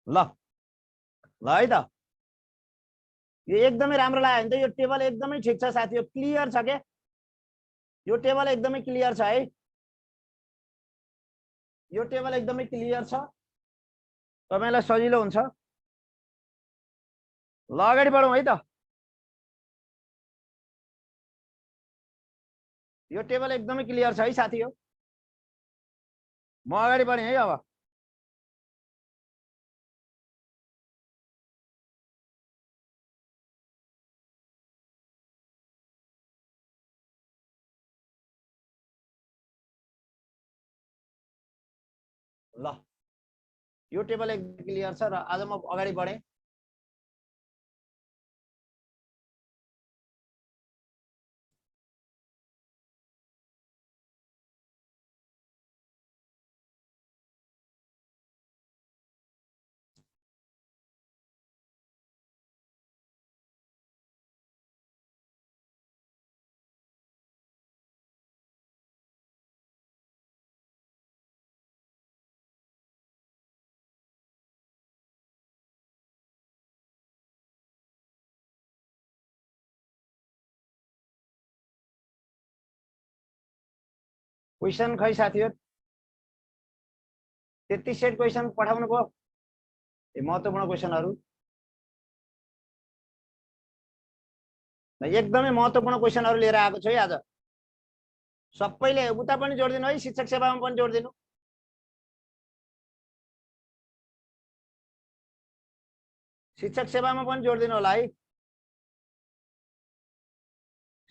ल ल है त यो एकदमै राम्रो लाग्यो नि त यो टेबल एकदमै ठिक छ साथी क्लियर छ के यो टेबल एकदमै क्लियर छ है यो टेबल एकदमै क्लियर छ तपाईलाई सजिलो हुन्छ ल अगाडि बढौँ है त यो टेबल एकदमै क्लियर छ है साथी हो म अगाडि बढेँ है अब ल यो टेबल एकदम क्लियर छ र आज म अगाडि बढेँ क्वेसन खै साथी हो त्यति सेट क्वेसन पठाउनु भयो महत्त्वपूर्ण क्वेसनहरु एकदमै महत्त्वपूर्ण क्वेसनहरु लिएर आएको छु है आज सबैले उता पनि जोड्दिनु है शिक्षक सेवामा पनि जोड्दिनु शिक्षक सेवामा पनि जोड्दिनु होला है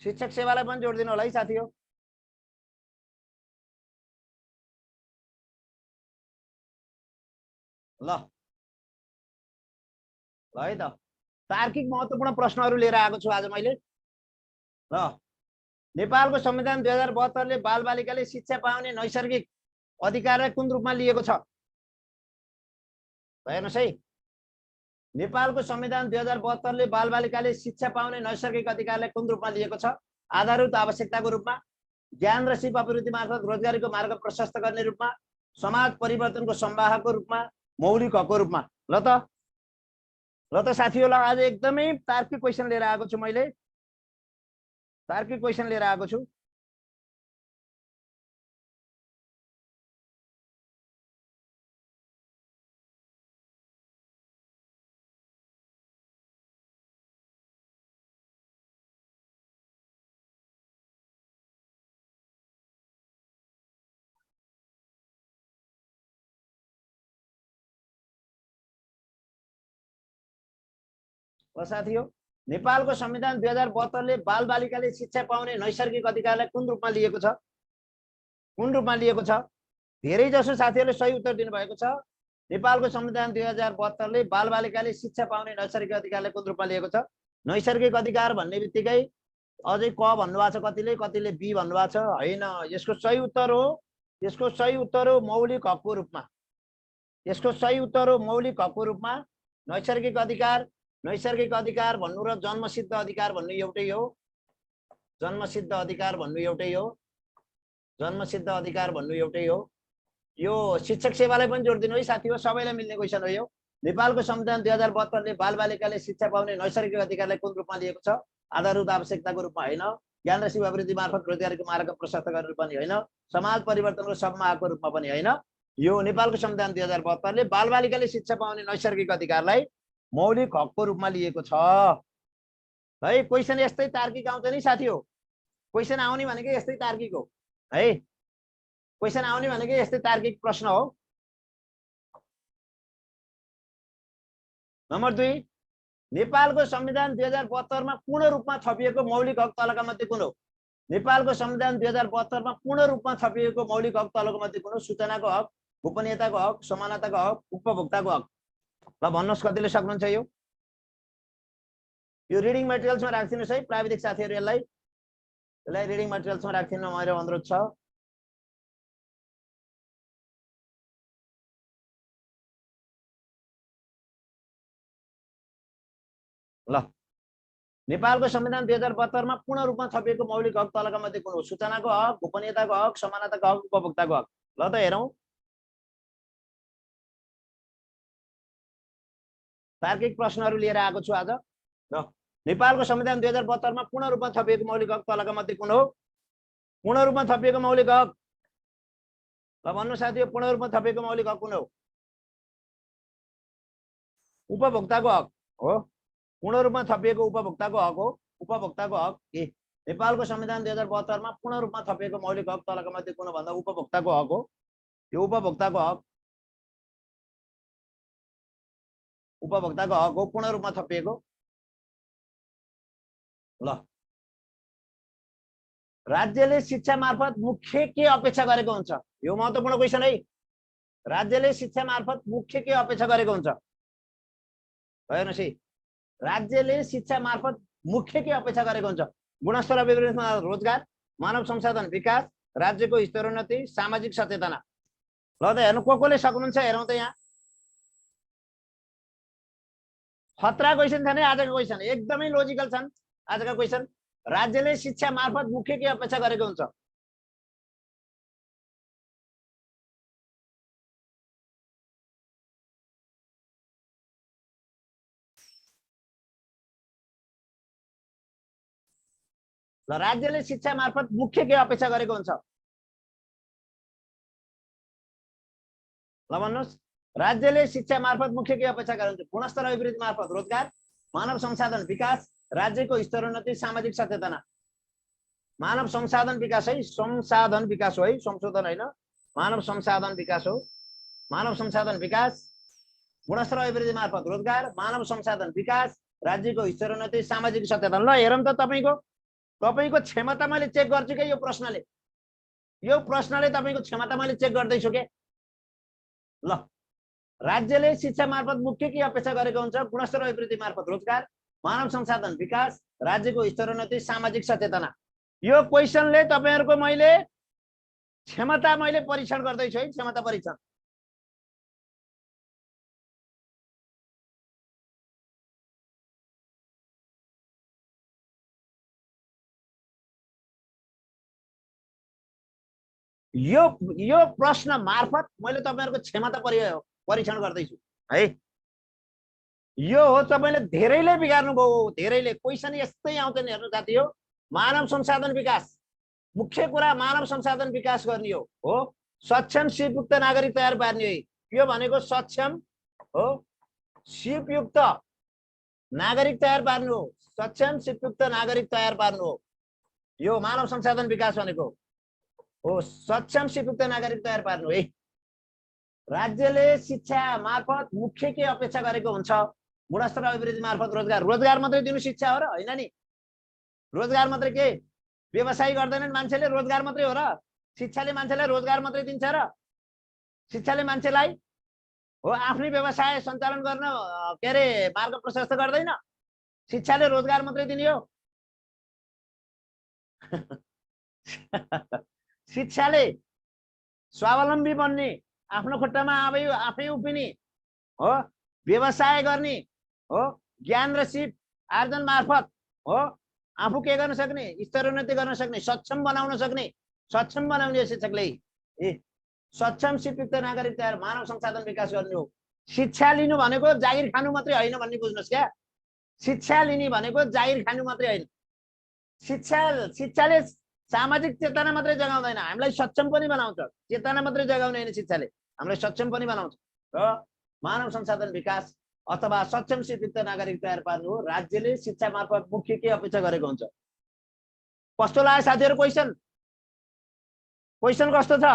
शिक्षक सेवालाई पनि जोड्दिनु होला है साथी हो ल ल है त तार्किक महत्त्वपूर्ण प्रश्नहरु लिएर आएको छु आज मैले ल नेपालको संविधान 2072 ले बालबालिकाले शिक्षा पाउने नैसर्गिक अधिकारलाई कुन रूपमा लिएको छ हेर्नुस् है नेपालको संविधान 2072 ले बालबालिकाले शिक्षा पाउने नैसर्गिक अधिकारलाई कुन रूपमा लिएको छ आधारभूत आवश्यकताको रूपमा ज्ञान र सिप अभिवृद्धि मार्फत रोजगारीको मार्ग प्रशस्त गर्ने रूपमा समाज परिवर्तनको संवाहकको रूपमा मौलिक हकको रूपमा ल त साथीहरुलाई आज एकदमै तार्किक क्वेशन लिएर आएको छु मैले तार्किक क्वेशन लिएर आएको छु साथी हो नेपालको संविधान 2072 ले बालबालिकाले शिक्षा पाउने नैसर्गिक अधिकारलाई कुन रूपमा लिएको छ कुन रूपमा लिएको छ धेरै जसो साथीहरुले सही उत्तर दिनुभएको छ नेपालको संविधान 2072 ले बालबालिकाले शिक्षा पाउने नैसर्गिक अधिकारलाई कुन रूपमा लिएको छ नैसर्गिक अधिकार भन्ने बित्तिकै अझै क भन्नुभएको छ कतिले बी भन्नुभएको छ हैन यसको सही उत्तर हो मौलिक हकको रूपमा यसको सही उत्तर हो मौलिक हकको रूपमा नैसर्गिक अधिकार भन्नु र जन्मसिद्ध अधिकार भन्नु एउटै हो जन्मसिद्ध अधिकार भन्नु एउटै हो जन्मसिद्ध अधिकार भन्नु एउटै हो यो शिक्षक सेवालाई पनि जोड्दिनु है साथी हो सबैलाई मिल्ने क्वेशन हो यो नेपालको संविधान 2072 ले बालबालिकाले शिक्षा पाउने नैसर्गिक अधिकारलाई कुन रूपमा लिएको छ आधारभूत आवश्यकताको रूपमा हैन ज्ञान र सेवा अभिवृद्धि मार्फत रोजगारीको मार्ग प्रशस्त गर्ने पनि हैन समाज परिवर्तनको संवाहकको रूपमा पनि हैन यो नेपालको संविधान 2072 ले बालबालिकाले शिक्षा पाउने नैसर्गिक अधिकारलाई मौलिक हकको रूपमा लिएको छ है क्वेशन यस्तै तार्किक आउँछ नि साथी हो क्वेशन आउने भनेको यस्तै तार्किक हो है क्वेशन आउने भनेको यस्तै तार्किक प्रश्न हो नम्बर 2 नेपालको संविधान 2072 मा पूर्ण रूपमा छापिएको मौलिक हक तलका मध्ये कुन हो नेपालको संविधान 2072 मा पूर्ण रूपमा छापिएको मौलिक हक तलका मध्ये कुन हो सूचनाको हक गोपनीयताको हक समानताको हक उपभोक्ताको हक ल भन्नुस् कतिले सक्नुहुन्छ यो रिडिङ मटेरियल्समा राख्दिनुस् है प्राविधिक साथीहरु यसलाई रिडिङ मटेरियल्समा राख्दिनु मेरो अनुरोध छ ल नेपालको संविधान 2072 मा पूर्ण रूपमा छापिएको मौलिक हक तलका मध्ये कुन हो सूचनाको हक गोपनीयताको हक समानताको हक उपभोक्ताको हक ल त हेरौं तार्किक प्रश्नहरू लिएर आएको छु आज र नेपालको संविधान 2072 मा पूर्ण रूपमा थपिएको मौलिक हक तलका मध्ये कुन हो? पूर्ण रूपमा थपिएको मौलिक हक ल भन्नु साथीहरु, पूर्ण रूपमा थपिएको मौलिक हक कुन हो? उपभोक्ताको हक हो। पूर्ण रूपमा थपिएको उपभोक्ताको हक हो। उपभोक्ताको हक के नेपालको संविधान 2072 मा पूर्ण रूपमा थपिएको मौलिक हक तलका मध्ये कुन भन्दा उपभोक्ताको हक हो। यो उपभोक्ताको हक हो, पूर्ण रूपमा थपिएको। ल राज्यले शिक्षा मार्फत मुख्य के अपेक्षा गरेको हुन्छ? यो महत्त्वपूर्ण क्वेशन है। राज्यले शिक्षा मार्फत मुख्य के अपेक्षा गरेको हुन्छ? हेर्नुस् है, राज्यले शिक्षा मार्फत मुख्य के अपेक्षा गरेको हुन्छ? गुणस्तर अभिवृद्धिमा रोजगार, मानव संसाधन विकास, राज्यको स्तरोन्नति, सामाजिक सचेतना। ल त हेर्नु को सक्नुहुन्छ, हेरौँ त यहाँ। खतरा क्वेशन छ नि आजको क्वेशन, एकदमै लोजिकल छन् आजका क्वेशन। राज्यले शिक्षा मार्फत मुख्य के अपेक्षा गरेको हुन्छ? ल राज्यले शिक्षा मार्फत मुख्य के अपेक्षा गरेको हुन्छ? ल भन्नुस्, राज्यले शिक्षा मार्फत मुख्य के अपेक्षा गरेको हुन्छ? गुणस्तर अभिवृद्धि मार्फत रोजगार, मानव संसाधन विकास, राज्यको स्तरोन्नति, सामाजिक सचेतना। मानव संसाधन विकास है, संसाधन विकास हो है, संशोधन होइन। मानव संसाधन विकास हो। मानव संसाधन विकास, गुणस्तर अभिवृद्धि मार्फत रोजगार, मानव संसाधन विकास, राज्यको स्तरोन्नति, सामाजिक सचेतना। ल हेरौँ त तपाईको क्षमता मैले चेक गर्छु के यो प्रश्नले। यो प्रश्नले तपाईको क्षमता मैले चेक गर्दैछु के। ल राज्यले शिक्षा मार्फत मुख्य के अपेक्षा गरेको हुन्छ? गुणस्तर अभिवृद्धि मार्फत रोजगार, मानव संसाधन विकास, राज्यको स्तरोन्नति, सामाजिक सचेतना। यो क्वेशनले तपाईहरुको मैले क्षमता मैले परीक्षण गर्दैछु है, क्षमता परीक्षण। यो प्रश्न मार्फत मैले तपाईहरुको क्षमता परीक्षण गर्दैछु है। यो हो तपाईले धेरैले बिगार्नु भयो, धेरैले क्वेशन यस्तै आउँदैन। हेर्नु साथी हो, मानव संसाधन विकास, मुख्य कुरा मानव संसाधन विकास गर्ने हो। सक्षम सिपयुक्त नागरिक तयार पार्ने हो। यो भनेको सक्षम हो, सिपयुक्त नागरिक तयार पार्नु हो। सक्षम सिपयुक्त नागरिक तयार पार्नु हो, यो मानव संसाधन विकास भनेको हो। सक्षम सिपयुक्त नागरिक तयार पार्नु है। राज्यले शिक्षा मार्फत मुख्य के अपेक्षा गरेको हुन्छ? गुणस्तर अभिवृद्धि मार्फत रोजगार। रोजगार मात्रै दिनु शिक्षा हो र? हैन नि। रोजगार मात्रै के व्यवसाय गर्दैनन् मान्छेले? रोजगार मात्रै हो र? शिक्षाले मान्छेलाई रोजगार मात्रै दिन्छ र? शिक्षाले मान्छेलाई हो आफ्नै व्यवसाय सञ्चालन गर्न के अरे मार्ग प्रशस्त गर्दैन? शिक्षाले रोजगार मात्रै दिने हो? शिक्षाले स्वावलम्बी बन्ने, आफ्नो खुट्टामा आफै उभिने हो, व्यवसाय गर्ने हो, ज्ञान र सिप आर्जन मार्फत हो आफू के गर्न सक्ने, स्तरोन्नति गर्न सक्ने, सक्षम बनाउन सक्ने, सक्षम बनाउने शिक्षकले। सक्षम सिपयुक्त नागरिक तयार, मानव संसाधन विकास गर्ने हो। शिक्षा लिनु भनेको जागिर खानु मात्रै होइन भन्ने बुझ्नुस् क्या। शिक्षा लिने भनेको जागिर खानु मात्रै होइन। शिक्षाले सामाजिक चेतना मात्रै जगाउँदैन, हामीलाई सक्षम पनि बनाउँछ। चेतना मात्रै जगाउने होइन, शिक्षाले हामीलाई सक्षम पनि बनाउँछ। र मानव संसाधन विकास अथवा सक्षम शिक्षित नागरिक तयार पार्नु हो। राज्यले शिक्षा मार्फत मुख्य के अपेक्षा गरेको हुन्छ? कस्तो लाग्यो साथीहरु क्वेशन? क्वेशन कस्तो छ?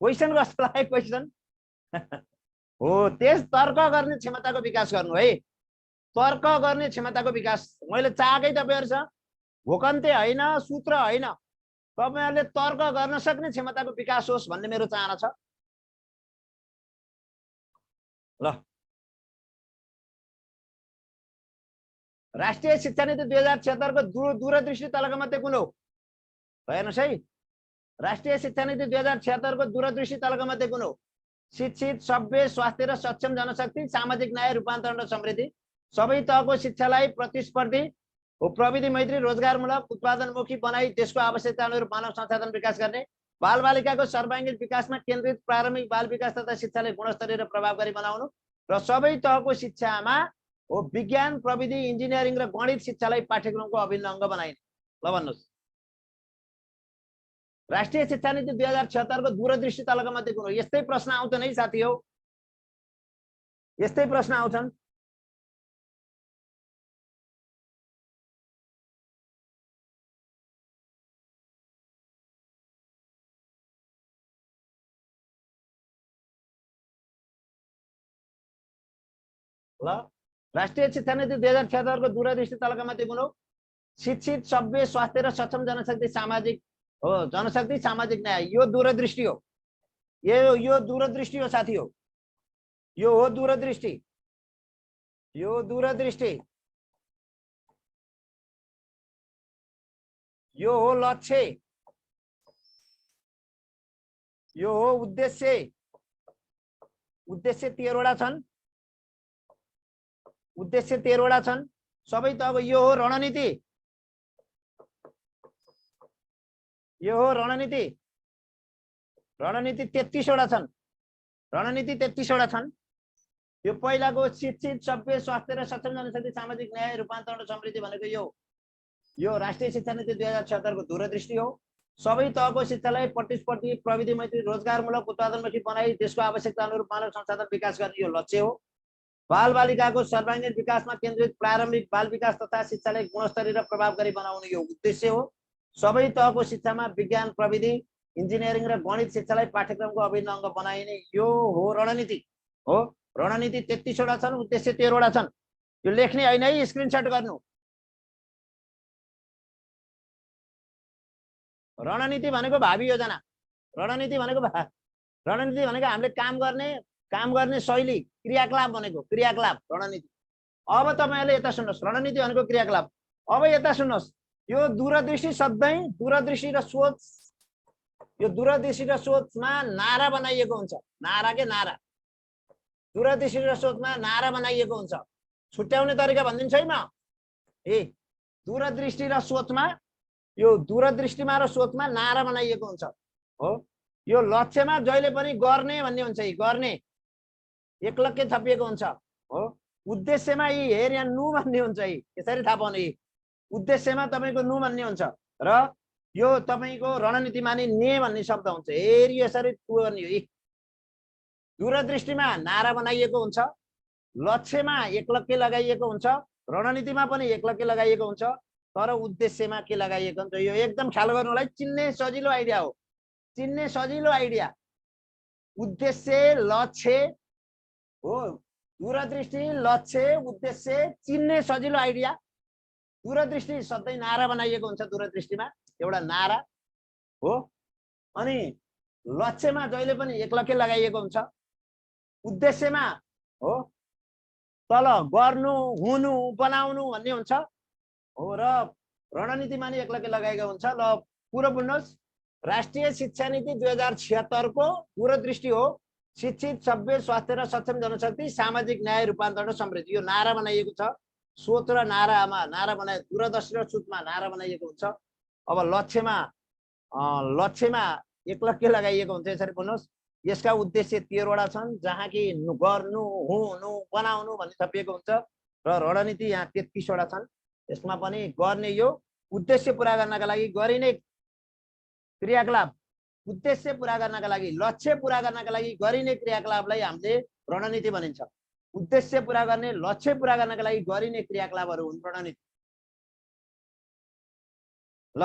क्वेशन कस्तो लाग्यो क्वेशन? हो त्यस तर्क गर्ने क्षमताको विकास गर्नु है। तर्क गर्ने क्षमताको विकास मैले चाहेकै तपाईहरुसँग भोकन्ते होइन, सूत्र होइन, तपाईहरुले तर्क गर्न सक्ने क्षमताको विकास होस् भन्ने मेरो चाहना छ। ल राष्ट्रिय शिक्षा नीति 2076 को दूरदृष्टि तलका मध्ये कुन हो? हेर्नुस् है, राष्ट्रिय शिक्षा नीति 2076 को दूरदृष्टि तलका मध्ये कुन हो? शिक्षित, सभ्य, स्वास्थ्य र सक्षम जनशक्ति, सामाजिक न्याय, रूपान्तरण र समृद्धि, सबै तहको शिक्षालाई प्रतिस्पर्धी हो प्रविधि मैत्री रोजगारमूलक उत्पादनमुखी बनाई देशको आवश्यकता अनुरूप मानव संसाधन विकास गर्ने, बालबालिकाको सर्वाङ्गीण विकासमा केन्द्रित प्रारम्भिक बाल विकास तथा शिक्षालाई गुणस्तरीय र प्रभावकारी बनाउनु र सबै तहको शिक्षामा हो विज्ञान प्रविधि इन्जिनियरिङ र गणित शिक्षालाई पाठ्यक्रमको अभिन्न अङ्ग बनाइने। ल भन्नुहोस्, राष्ट्रिय शिक्षा नीति 2076 को दूरदृष्टि तलका मध्ये कुन हो? यस्तै प्रश्न आउँछन् है साथी हो, यस्तै प्रश्न आउँछन्। ल राष्ट्रिय शिक्षा नीति 2076 को दूरदृष्टि तलका मध्ये कुन हो? शिक्षित सभ्य स्वास्थ्य र सक्षम जनशक्ति सामाजिक हो, जनशक्ति सामाजिक न्याय। यो दूरदृष्टि हो, यो दूरदृष्टि हो साथी हो, यो हो दूरदृष्टि, यो दूरदृष्टि, यो हो लक्ष्य, यो हो उद्देश्य। उद्देश्य 13 वटा छन्, उद्देश्य 13 वटा छन् सबै तहको। यो हो रणनीति, यो हो रणनीति, रणनीति 33 वटा छन्, रणनीति 33 वटा छन्। यो पहिलाको शिक्षित सभ्य स्वास्थ्य र सक्षम जनशक्ति सामाजिक न्याय रूपान्तरण र समृद्धि भनेको यो राष्ट्रिय शिक्षा नीति 2076 को दूरदृष्टि हो। सबै तहको शिक्षालाई प्रतिस्पर्धी प्रविधि मैत्री रोजगारमूलक उत्पादनमुखी बनाई देशको आवश्यकता अनुरूप मानव संसाधन विकास गर्ने यो लक्ष्य हो। बालबालिकाको सर्वाङ्गीण विकासमा केन्द्रित प्रारम्भिक बाल विकास तथा शिक्षालाई गुणस्तरीय र प्रभावकारी बनाउने यो उद्देश्य हो। सबै तहको शिक्षामा विज्ञान प्रविधि इन्जिनियरिङ र गणित शिक्षालाई पाठ्यक्रमको अभिन्न अङ्ग बनाइने यो हो रणनीति हो। रणनीति 33 वटा छन्, उद्देश्य 13 वटा छन्। यो लेख्ने होइन है, स्क्रिनशट गर्नु। रणनीति भनेको भावी योजना, रणनीति भनेको हामीले काम गर्ने शैली, क्रियाकलाप भनेको क्रियाकलाप रणनीति। अब तपाईहरुले यता सुन्नुहोस्, रणनीति भनेको क्रियाकलाप। अब यता सुन्नुहोस्, यो दूरदृष्टि सधैँ दूरदृष्टि र सोच, यो दूरदृष्टि र सोचमा नारा बनाइएको हुन्छ। नारा के नारा, दूरदृष्टि र सोचमा नारा बनाइएको हुन्छ। छुट्याउने तरिका भनिदिन्छु है म। दूरदृष्टि र सोचमा, यो दूरदृष्टिमा र सोचमा नारा बनाइएको हुन्छ हो। यो लक्ष्यमा जहिले पनि गर्ने भन्ने हुन्छ, गर्ने एकलक्ष्य थपिएको हुन्छ हो। उद्देश्यमा हेर यहाँ नु भन्ने हुन्छ, यसरी थाहा पाउने। उद्देश्यमा तपाईको नु भन्ने हुन्छ र यो तपाईको रणनीतिमा नि ने भन्ने शब्द हुन्छ। हेर यसरी टु गर्ने हो। दूरदृष्टिमा नारा बनाइएको हुन्छ, लक्ष्यमा एकलक्ष्य लगाइएको हुन्छ, रणनीतिमा पनि एकलक्ष्य लगाइएको हुन्छ, तर उद्देश्यमा के लगाइएको हुन्छ यो एकदम ख्याल गर्नु होला। चिन्ने सजिलो आइडिया हो, चिन्ने सजिलो आइडिया। उद्देश्य लक्ष्य हो, दूरदृष्टि लक्ष्य उद्देश्य चिन्ने सजिलो आइडिया। दूरदृष्टि सधैँ नारा बनाइएको हुन्छ, दूरदृष्टिमा एउटा नारा हो। अनि लक्ष्यमा जहिले पनि एकलक्ष्य लगाइएको हुन्छ, उद्देश्यमा हो तल गर्नु हुनु बनाउनु भन्ने हुन्छ हो, र रणनीतिमा नि एकलक्ष्य लगाएको हुन्छ। ल पुरो बुझ्नुहोस्, राष्ट्रिय शिक्षा नीति 2076 को दूरदृष्टि हो शिक्षित सभ्य स्वास्थ्य र सक्षम जनशक्ति सामाजिक न्याय रूपान्तरण समृद्धि। यो नारा बनाइएको छ, सोच र नारामा नारा बनाए, दूरदर्शी र सोचमा नारा बनाइएको हुन्छ। अब लक्ष्यमा एकलक्ष्य लगाइएको हुन्छ। यसरी बुझ्नुहोस्, यसका उद्देश्य 13 वटा छन्, जहाँ कि गर्नु हुनु बनाउनु भन्ने थपिएको हुन्छ, र रणनीति यहाँ 33 वटा छन्। यसमा पनि गर्ने यो उद्देश्य पूरा गर्नका लागि गरिने क्रियाकलाप, उद्देश्य पूरा गर्नका लागि लक्ष्य पूरा गर्नका लागि गरिने क्रियाकलापलाई हामीले रणनीति भनिन्छ। उद्देश्य पूरा गर्ने लक्ष्य पूरा गर्नका लागि गरिने क्रियाकलापहरू हुन् रणनीति। ल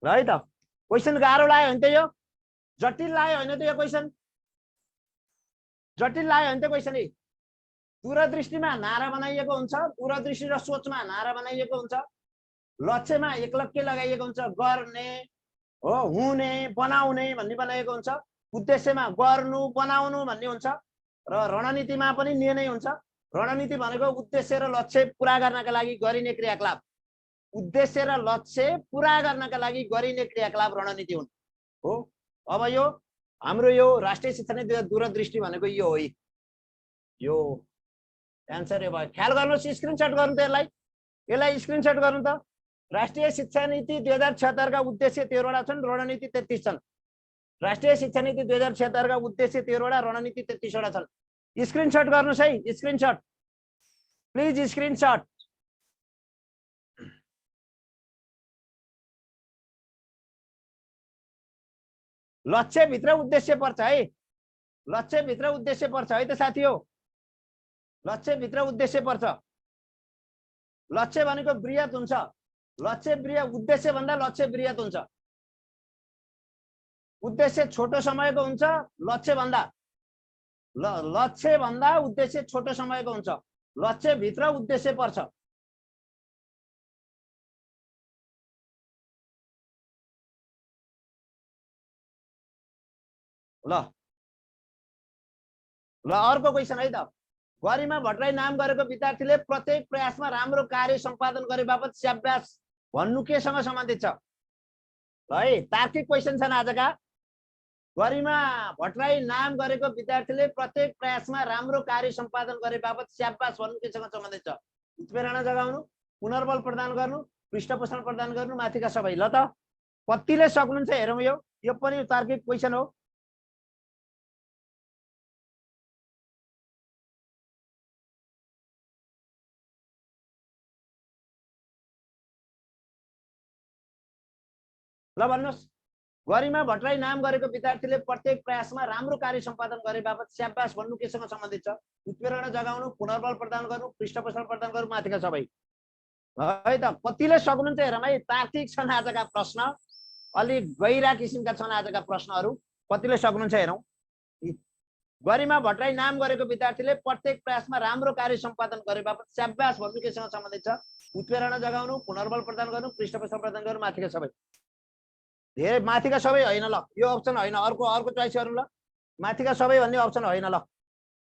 है त, क्वेसन गाह्रो लाग्यो भने त यो जटिल लाग्यो होइन त यो क्वेसन, जटिल लाग्यो भने त क्वेसन। दूरदृष्टिमा नारा बनाइएको हुन्छ, दूरदृष्टि र सोचमा नारा बनाइएको हुन्छ, लक्ष्यमा एकलक्ष्य लगाइएको हुन्छ, गर्ने हो हुने बनाउने भन्ने बनाइएको हुन्छ, उद्देश्यमा गर्नु बनाउनु भन्ने हुन्छ, र रणनीतिमा पनि नि नै हुन्छ। रणनीति भनेको उद्देश्य र लक्ष्य पूरा गर्नका लागि गरिने क्रियाकलाप, उद्देश्य र लक्ष्य पूरा गर्नका लागि गरिने क्रियाकलाप रणनीति हुन् हो। अब यो हाम्रो यो राष्ट्रिय शिक्षा नीति दूरदृष्टि भनेको यो हो। यो एन्सर यो भयो। ख्याल गर्नुहोस्, स्क्रिनशट गर्नु त यसलाई स्क्रिनशट गर्नु त। राष्ट्रिय शिक्षा नीति 2076 का उद्देश्य 13 वटा छन्, रणनीति 33 छन्। राष्ट्रिय शिक्षा नीति 2076 का उद्देश्य 13 वटा, रणनीति 33 वटा छन्। स्क्रिनशट गर्नुहोस् है, स्क्रिनशट प्लिज, स्क्रिनशट। लक्ष्य भित्र उद्देश्य पर्छ है, लक्ष्य भित्र उद्देश्य पर्छ है त साथी हो, लक्ष्य भित्र उद्देश्य पर्छ। लक्ष्य भनेको बृहत हुन्छ, लक्ष्य बृहत, उद्देश्य भन्दा लक्ष्य बृहत हुन्छ। उद्देश्य छोटो समयको हुन्छ, लक्ष्य भन्दा उद्देश्य छोटो समयको हुन्छ। लक्ष्य भित्र उद्देश्य पर्छ। ल अर्को क्वेशन है त। गरिमा भट्टराई नाम गरेको विद्यार्थीले प्रत्येक प्रयासमा राम्रो कार्य सम्पादन गरे बापत स्याबास भन्नु केसँग सम्बन्धित छ? ल है, तार्किक क्वेशन छन् आजका। गरिमा भट्टराई नाम गरेको विद्यार्थीले प्रत्येक प्रयासमा राम्रो कार्य सम्पादन गरे बापत स्याबास भन्नु केसँग सम्बन्धित छ? उत्प्रेरणा जगाउनु, पुनर्बल प्रदान गर्नु, पृष्ठपोषण प्रदान गर्नु, माथिका सबै। ल त कतिले सक्नुहुन्छ हेरौँ। यो पनि तार्किक क्वेशन हो। ल भन्नुहोस्, गरिमा भट्टराई नाम गरेको विद्यार्थीले प्रत्येक प्रयासमा राम्रो कार्य सम्पादन गरे बापत स्याबास भन्नु केसँग सम्बन्धित छ? उत्प्रेरणा जगाउनु, पुनर्बल प्रदान गर्नु, पृष्ठपोषण प्रदान गर्नु, माथिका सबै। है त कतिले सक्नुहुन्छ हेरौँ है। तार्किक छन् आजका प्रश्न, अलि गहिरा किसिमका छन् आजका प्रश्नहरू। कतिले सक्नुहुन्छ हेरौँ। गरिमा भट्टराई नाम गरेको विद्यार्थीले प्रत्येक प्रयासमा राम्रो कार्य सम्पादन गरे बापत स्याबास भन्नु केसँग सम्बन्धित छ? उत्प्रेरणा जगाउनु, पुनर्बल प्रदान गर्नु, पृष्ठपोषण प्रदान गर्नु, माथिका सबै। धेरै माथिका सबै होइन। ल यो अप्सन होइन, अर्को चोइस गर्नु। ल माथिका सबै भन्ने अप्सन होइन। ल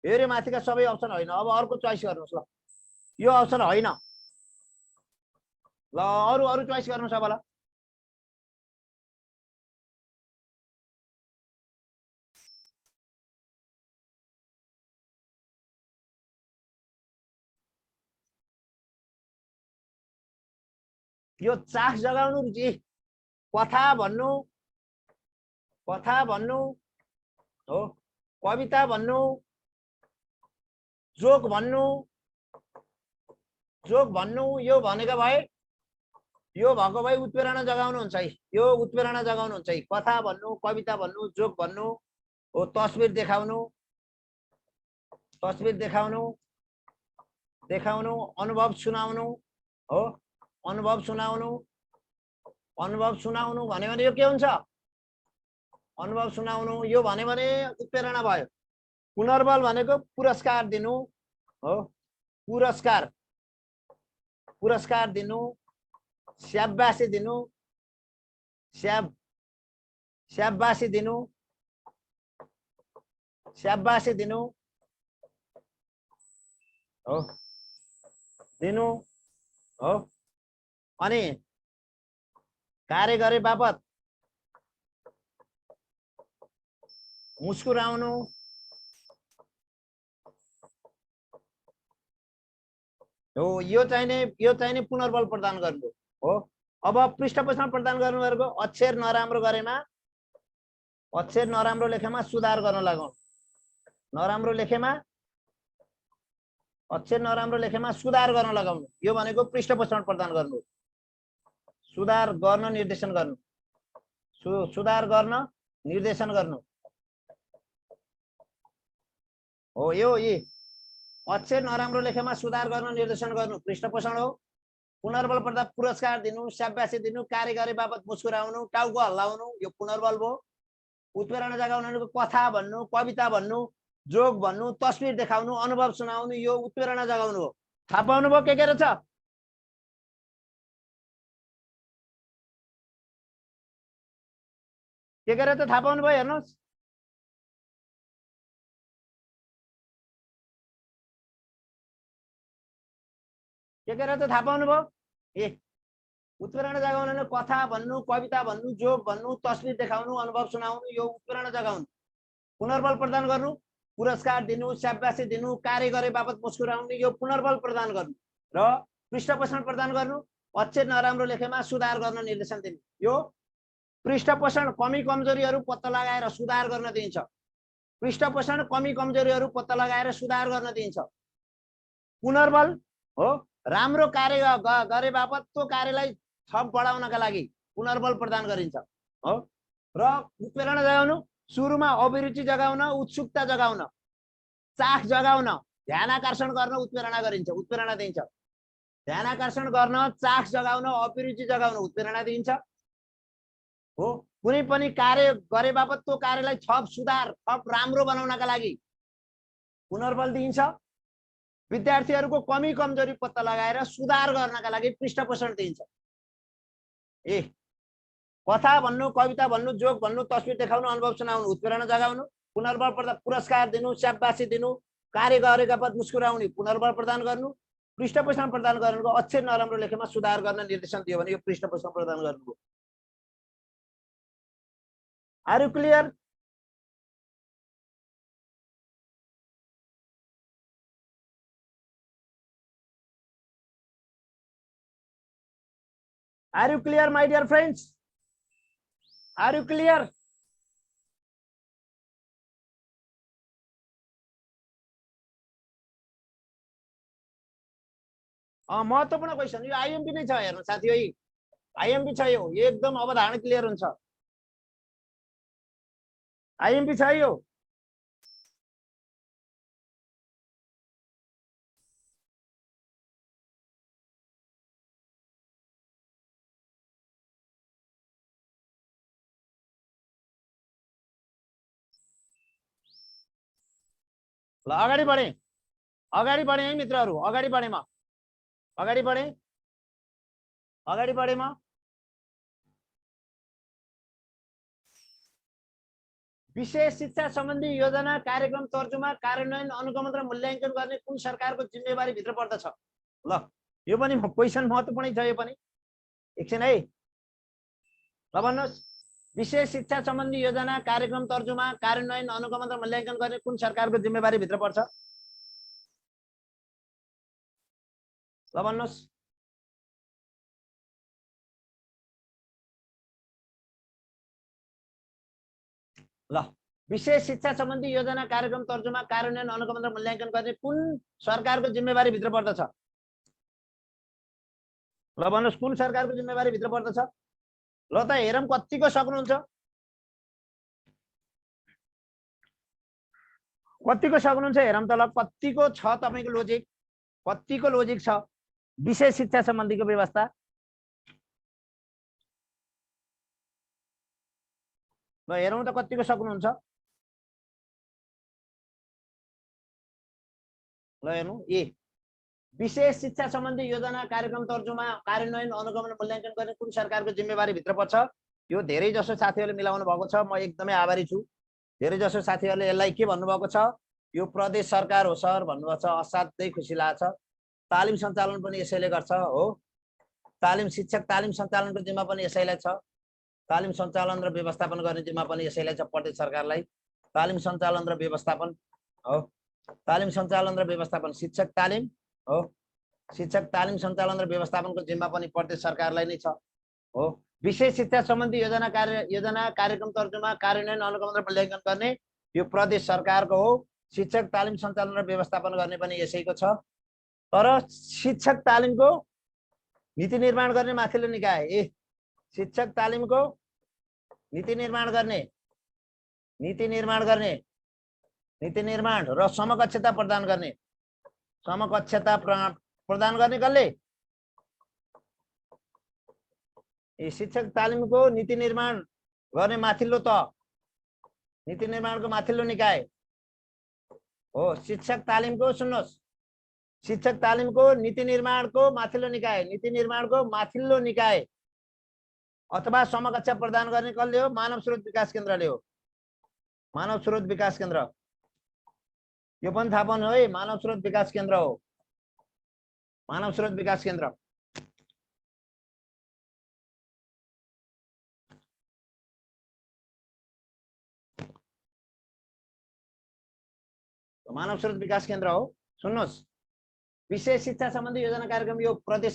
फेरि माथिका सबै अप्सन होइन, अब अर्को चोइस गर्नुहोस्। ल यो अप्सन होइन। ल अरू चोइस गर्नुहोस् अब। ल यो चाख जगाउनु, रुचि, कथा भन्नु हो, कविता भन्नु, जोक भन्नु, यो भनेको भए, यो भएको भए उत्प्रेरणा जगाउनु हुन्छ है। यो उत्प्रेरणा जगाउनु हुन्छ है। कथा भन्नु, कविता भन्नु, जोक भन्नु हो, तस्बिर देखाउनु, अनुभव सुनाउनु हो, अनुभव सुनाउनु भन्यो भने यो के हुन्छ? अनुभव सुनाउनु। यो भन्यो भने उत्प्रेरणा भयो। पुनर्बल भनेको पुरस्कार दिनु हो, पुरस्कार दिनु, स्याबासी दिनु, स्याबासी दिनु हो, अनि कार्य गरे बापत मुस्कुराउनु हो। यो चाहिने पुनर्बल प्रदान गर्नु हो। अब पृष्ठपोषण प्रदान गर्नु भनेको अक्षर नराम्रो लेखेमा सुधार गर्न लगाउनु। अक्षर नराम्रो लेखेमा सुधार गर्न लगाउनु। यो भनेको पृष्ठपोषण प्रदान गर्नु, सुधार गर्न निर्देशन गर्नु, हो। यो अक्षर नराम्रो लेखेमा सुधार गर्न निर्देशन गर्नु पृष्ठपोषण हो। पुनर्बल प्रदान, पुरस्कार दिनु, स्याबासी दिनु, कार्य गरे बापत मुस्कुराउनु, टाउको हल्लाउनु, यो पुनर्बल भयो। उत्प्रेरणा जगाउनु, कथा भन्नु, कविता भन्नु, जोक भन्नु, तस्बिर देखाउनु, अनुभव सुनाउनु, यो उत्प्रेरणा जगाउनु हो। थाहा पाउनु भयो के रहेछ? के रहेछ थाहा पाउनु भयो? हेर्नुहोस्, के रहेछ थाहा पाउनु भयो? उत्प्रेरणा जगाउनु, कथा भन्नु, कविता भन्नु, जोक भन्नु, तस्बिर देखाउनु, अनुभव सुनाउनु, यो उत्प्रेरणा जगाउनु। पुनर्बल प्रदान गर्नु, पुरस्कार दिनु, स्याबासी दिनु, कार्य गरे बापत मुस्कुराउने, यो पुनर्बल प्रदान गर्नु र पृष्ठपोषण प्रदान गर्नु, अक्षर नराम्रो लेखेमा सुधार गर्न निर्देशन दिनु। यो पृष्ठपोषण कमी कमजोरीहरू पत्ता लगाएर सुधार गर्न दिन्छ। पृष्ठपोषण कमी कमजोरीहरू पत्ता लगाएर सुधार गर्न दिन्छ। पुनर्बल हो राम्रो कार्य गरे बापत त्यो कार्यलाई थप बढाउनका लागि पुनर्बल प्रदान गरिन्छ हो। र उत्प्रेरणा जगाउनु, सुरुमा अभिरुचि जगाउन, उत्सुकता जगाउन, चाख जगाउन, ध्यानाकर्षण गर्न उत्प्रेरणा गरिन्छ, उत्प्रेरणा दिन्छ। ध्यानाकर्षण गर्न, चाख जगाउन, अभिरुचि जगाउन उत्प्रेरणा दिन्छ हो। कुनै पनि कार्य गरे बापत त्यो कार्यलाई थप सुधार, थप राम्रो बनाउनका लागि पुनर्बल दिइन्छ। विद्यार्थीहरूको कमी कमजोरी पत्ता लगाएर सुधार गर्नका लागि पृष्ठपोषण दिइन्छ। कथा भन्नु, कविता भन्नु, जोक भन्नु, तस्बिर देखाउनु, अनुभव सुनाउनु, उत्प्रेरणा जगाउनु, पुनर्बल प्रदान, पुरस्कार दिनु, स्याबासी दिनु, कार्य गरेका बापत मुस्कुराउने, पुनर्बल प्रदान गर्नु, पृष्ठपोषण प्रदान गर्नुको, अक्षर नराम्रो लेखेमा सुधार गर्न निर्देशन दियो भने यो पृष्ठपोषण प्रदान गर्नुको। Are you clear? Are you clear, my dear friends? Are you clear? महत्त्वपूर्ण क्वेशन, यो आइएमपी नै छ हेर्नु साथी, आइएमपी छ यो, एकदम अवधारणा क्लियर हुन्छ। आइएमपी छ यो। ल अगाडि बढे है मित्रहरू, अगाडि बढे म, अगाडि बढे म। विशेष शिक्षा सम्बन्धी योजना, कार्यक्रम, तर्जुमा, कार्यान्वयन, अनुगमन र मूल्याङ्कन गर्ने कुन सरकारको जिम्मेवारी भित्र पर्दछ? ल यो पनि क्वेशन महत्त्वपूर्ण छ, यो पनि एकछिन है। ल भन्नुहोस्, विशेष शिक्षा सम्बन्धी योजना, कार्यक्रम, तर्जुमा, कार्यान्वयन, अनुगमन र मूल्याङ्कन गर्ने कुन सरकारको जिम्मेवारी भित्र पर्छ? ल भन्नुहोस्। ल विशेष शिक्षा सम्बन्धी योजना, कार्यक्रम, तर्जुमा, कार्यान्वयन, अनुगमन र मूल्याङ्कन गर्ने कुन सरकारको जिम्मेवारी भित्र पर्दछ? ल भन्नुहोस्, कुन सरकारको जिम्मेवारी भित्र पर्दछ? ल त हेरौँ कतिको सक्नुहुन्छ, कतिको सक्नुहुन्छ हेरौँ त। ल कतिको छ तपाईको लोजिक, कतिको लोजिक छ विशेष शिक्षा सम्बन्धीको व्यवस्था? ल हेरौँ त कतिको सक्नुहुन्छ। ल हेर्नु, विशेष शिक्षा सम्बन्धी योजना, कार्यक्रम, तर्जुमा, कार्यान्वयन, अनुगमन, मूल्याङ्कन गर्ने कुन सरकारको जिम्मेवारी भित्र पर्छ? यो धेरै जसो साथीहरूले मिलाउनु भएको छ, म एकदमै आभारी छु। धेरै जसो साथीहरूले यसलाई के भन्नुभएको छ, यो प्रदेश सरकार हो सर भन्नुभएको छ, असाध्यै खुसी लाग्छ। तालिम सञ्चालन पनि यसैले गर्छ हो, तालिम शिक्षक तालिम सञ्चालनको जिम्मा पनि यसैलाई छ, तालिम सञ्चालन र व्यवस्थापन गर्ने जिम्मा पनि यसैलाई छ प्रदेश सरकारलाई। तालिम सञ्चालन र व्यवस्थापन हो, तालिम सञ्चालन र व्यवस्थापन, शिक्षक तालिम हो, शिक्षक तालिम सञ्चालन र व्यवस्थापनको जिम्मा पनि प्रदेश सरकारलाई नै छ हो। विशेष शिक्षा सम्बन्धी योजना, कार्यक्रम, तर्जुमा, कार्यान्वयन, अनुगमन र मूल्याङ्कन गर्ने यो प्रदेश सरकारको हो। शिक्षक तालिम सञ्चालन र व्यवस्थापन गर्ने पनि यसैको छ। तर शिक्षक तालिमको नीति निर्माण गर्ने माथिल्लो निकाय, शिक्षक तालिमको नीति निर्माण र समकक्षता प्रदान गर्ने, समकक्षता प्रदान गर्ने कसले? शिक्षक तालिमको नीति निर्माण गर्ने माथिल्लो त, नीति निर्माणको माथिल्लो निकाय हो शिक्षक तालिमको। सुन्नुहोस्, शिक्षक तालिमको नीति निर्माणको माथिल्लो निकाय, नीति निर्माणको माथिल्लो निकाय अथवा समकक्षा प्रदान गर्ने कसले हो? मानव स्रोत विकास केन्द्रले हो, मानव स्रोत विकास केन्द्र। यो पनि थाहा पाउनु है, मानव स्रोत विकास केन्द्र हो, मानव स्रोत विकास केन्द्र। मानव स्रोत विकास केन्द्र हो। सुन्नुहोस्, विशेष शिक्षा सम्बन्धी योजना कार्यक्रम यो प्रदेश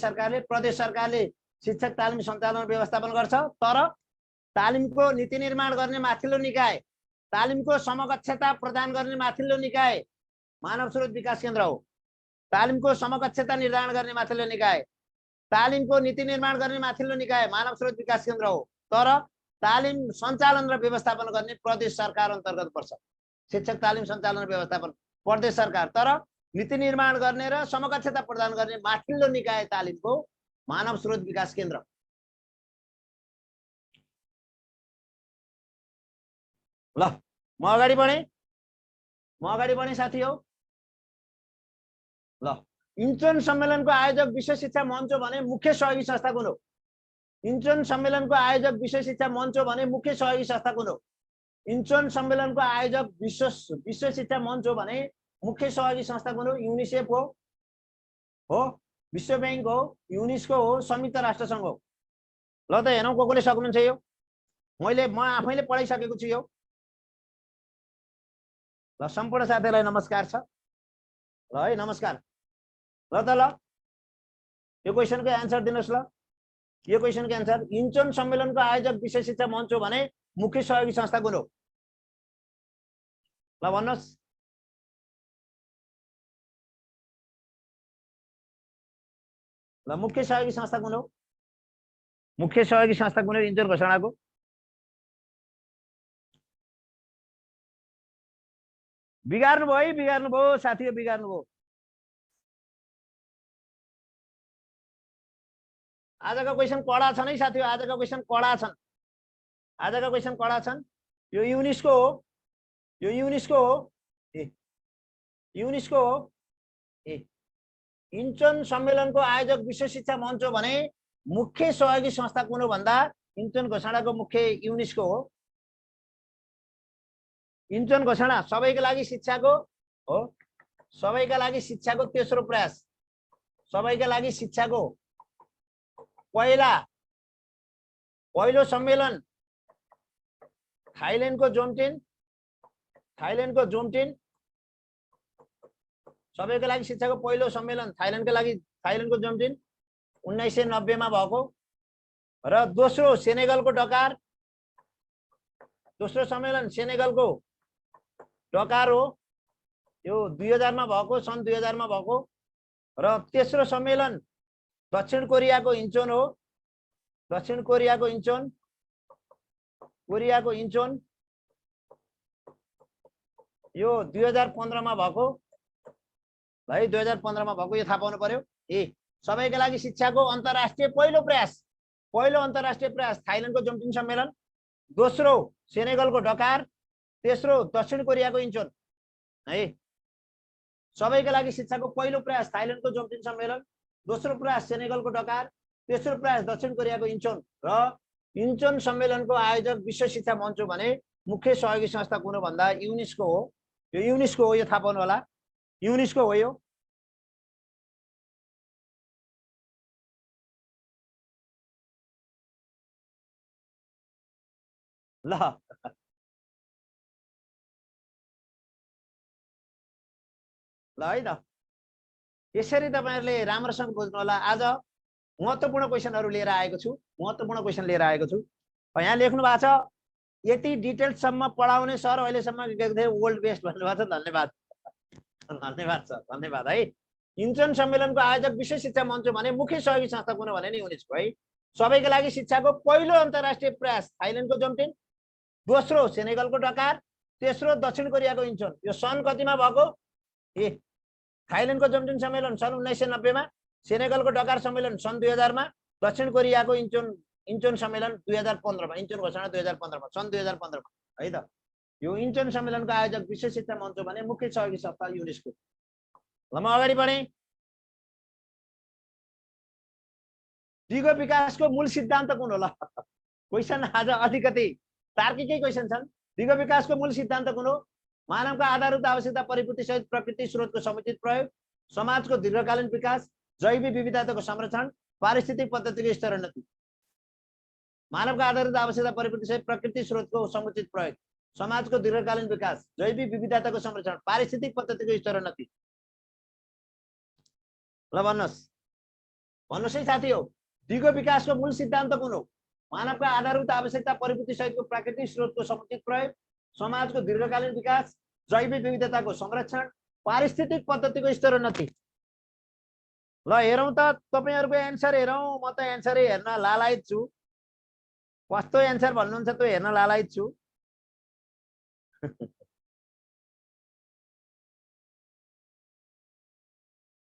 सरकारले शिक्षक तालिम सञ्चालन व्यवस्थापन गर्छ। तर तालिमको नीति निर्माण गर्ने माथिल्लो निकाय, तालिमको समकक्षता प्रदान गर्ने माथिल्लो निकाय मानव स्रोत विकास केन्द्र हो। तालिमको समकक्षता निर्धारण गर्ने माथिल्लो निकाय, तालिमको नीति निर्माण गर्ने माथिल्लो निकाय मानव स्रोत विकास केन्द्र हो। तर तालिम सञ्चालन र व्यवस्थापन गर्ने प्रदेश सरकार अन्तर्गत पर्छ। शिक्षक तालिम सञ्चालन र व्यवस्थापन प्रदेश सरकार, तर नीति निर्माण गर्ने र समकक्षता प्रदान गर्ने माथिल्लो निकाय तालिमको मानव स्रोत विकास केन्द्र। ल म अगाडि बढेँ साथी हो। ल इन्चोन सम्मेलनको आयोजक विश्व शिक्षा मञ्च भने मुख्य सहयोगी संस्था कुन हो? इन्चोन सम्मेलनको आयोजक विश्व शिक्षा मञ्च भने मुख्य सहयोगी संस्था कुन हो? इन्चोन सम्मेलनको आयोजक विश्व शिक्षा मञ्च भने मुख्य सहयोगी संस्था कुन हो? युनिसेफ हो, विश्व बैंक हो, युनेस्को हो, संयुक्त राष्ट्र संघ हो। ल त हेरौँ कसले सक्नुहुन्छ यो। म आफैले पढाइसकेको छु यो। ल सम्पूर्ण साथीहरूलाई नमस्कार छ ल है, नमस्कार। ल त ल यो क्वेसनको एन्सर दिनुहोस्। ल यो क्वेसनको एन्सर, इन्चोन सम्मेलनको आयोजक विश्व शिक्षा मञ्च हो भने मुख्य सहयोगी संस्था कुन हो? ल भन्नुहोस्। ल मुख्य सहयोगी संस्था कुन हो? मुख्य सहयोगी संस्था कुन हो इन्चोन घोषणाको? बिगार्नुभयो साथी हो, बिगार्नुभयो। आजका क्वेसन कडा छन् है साथी हो, आजका क्वेसन कडा छन्, आजका क्वेसन कडा छन्। यो युनेस्को हो, यो युनेस्को हो, युनेस्को हो। इन्चोन सम्मेलनको आयोजक विश्व शिक्षा मञ्च हो भने मुख्य सहयोगी संस्था कुन हो भन्दा इन्चोन घोषणाको मुख्य युनेस्को हो। इन्चोन घोषणा सबैका लागि शिक्षाको हो, सबैका लागि शिक्षाको तेस्रो प्रयास, सबैका लागि शिक्षाको पहिलो सम्मेलन थाइल्यान्डको जोम्टिन, सबैका लागि शिक्षाको पहिलो सम्मेलन थाइल्यान्डको जोम्टिन 1990 मा भएको र दोस्रो सेनेगलको डकार, दोस्रो सम्मेलन सेनेगलको डकार हो, यो 2000 मा भएको, सन् 2000 मा भएको। र तेस्रो सम्मेलन दक्षिण कोरियाको इन्चोन हो, दक्षिण कोरियाको इन्चोन यो 2015 मा भएको है, 2015 मा भएको, यो थाहा पाउनु पर्यो। सबैका लागि शिक्षाको अन्तर्राष्ट्रिय पहिलो अन्तर्राष्ट्रिय प्रयास थाइल्यान्डको जोम्टिन सम्मेलन, दोस्रो सेनेगलको डकार, तेस्रो दक्षिण कोरियाको इन्चोन है। सबैका लागि शिक्षाको पहिलो प्रयास थाइल्यान्डको जोम्टिन सम्मेलन, दोस्रो प्रयास सेनेगलको डकार, तेस्रो प्रयास दक्षिण कोरियाको इन्चोन र इन्चोन सम्मेलनको आयोजक विश्व शिक्षा मञ्च हो भने मुख्य सहयोगी संस्था कुन हो भन्दा युनेस्को हो। यो युनेस्को हो, यो थाहा पाउनु होला, युनेस्को हो यो। ल है त, यसरी तपाईहरुले राम्रोसँग बुझ्नु होला। आज महत्त्वपूर्ण क्वेशनहरु लिएर आएको छु, महत्त्वपूर्ण क्वेशन लिएर आएको छु। यहाँ लेख्नु भएको छ यति डिटेल्ससम्म पढाउने सर अहिलेसम्म वर्ल्ड बेस्ट भन्नुभएको छ। धन्यवाद, धन्यवाद सर, धन्यवाद है। इन्चोन सम्मेलनको आयोजक विश्व शिक्षा मञ्च भने मुख्य सहयोगी संस्था कुन भने नि युनेस्को है। सबैका लागि शिक्षाको पहिलो अन्तर्राष्ट्रिय प्रयास थाइल्यान्डको जोम्टिन, दोस्रो सेनेगलको डकार, तेस्रो दक्षिण कोरियाको इन्चोन। यो सन् कतिमा भएको? थाइल्यान्डको जोम्टिन सम्मेलन सन् 1990 मा, सेनेगलको डकार सम्मेलन सन् 2000 मा, दक्षिण कोरियाको इन्चोन सम्मेलन 2015 मा, इन्चोन घोषणा 2015 मा, सन् 2015 मा है त। यो इन्चोन सम्मेलनको आयोजक विश्व शिक्षा मञ्च भने मुख्य सहयोगी संस्था युनेस्को। ल म अगाडि बढेँ। दिगो विकासको मूल सिद्धान्त कुन होला? क्वेशन आज अलिकति तार्किकै क्वेशन छन्। दिगो विकासको मूल सिद्धान्त कुन हो? मानवका आधारभूत आवश्यकता परिपूर्ति सहित प्रकृति स्रोतको समुचित प्रयोग, समाजको दीर्घकालीन विकास, जैविक विविधताको संरक्षण, पारिस्थितिक पद्धतिको स्तरोन्नति। मानवका आधारभूत आवश्यकता परिपूर्ति सहित प्रकृति स्रोतको समुचित प्रयोग, समाजको दीर्घकालीन विकास, जैविक विविधताको संरक्षण, पारिस्थितिक पद्धतिको स्तरोन्नति। ल भन्नुहोस् भन्नुहोस् है साथी हो, दिगो विकासको मूल सिद्धान्त कुन हो? मानवका आधारभूत आवश्यकता परिपूर्ति सहितको प्राकृतिक स्रोतको समुचित प्रयोग, समाजको दीर्घकालीन विकास, जैविक विविधताको संरक्षण, पारिस्थितिक पद्धतिको स्तरोन्नति। ल हेरौँ त तपाईहरुको एन्सर हेरौँ। म त एन्सरै हेर्न लालायित छु। कस्तो एन्सर भन्नुहुन्छ त्यो हेर्न लालायित छु।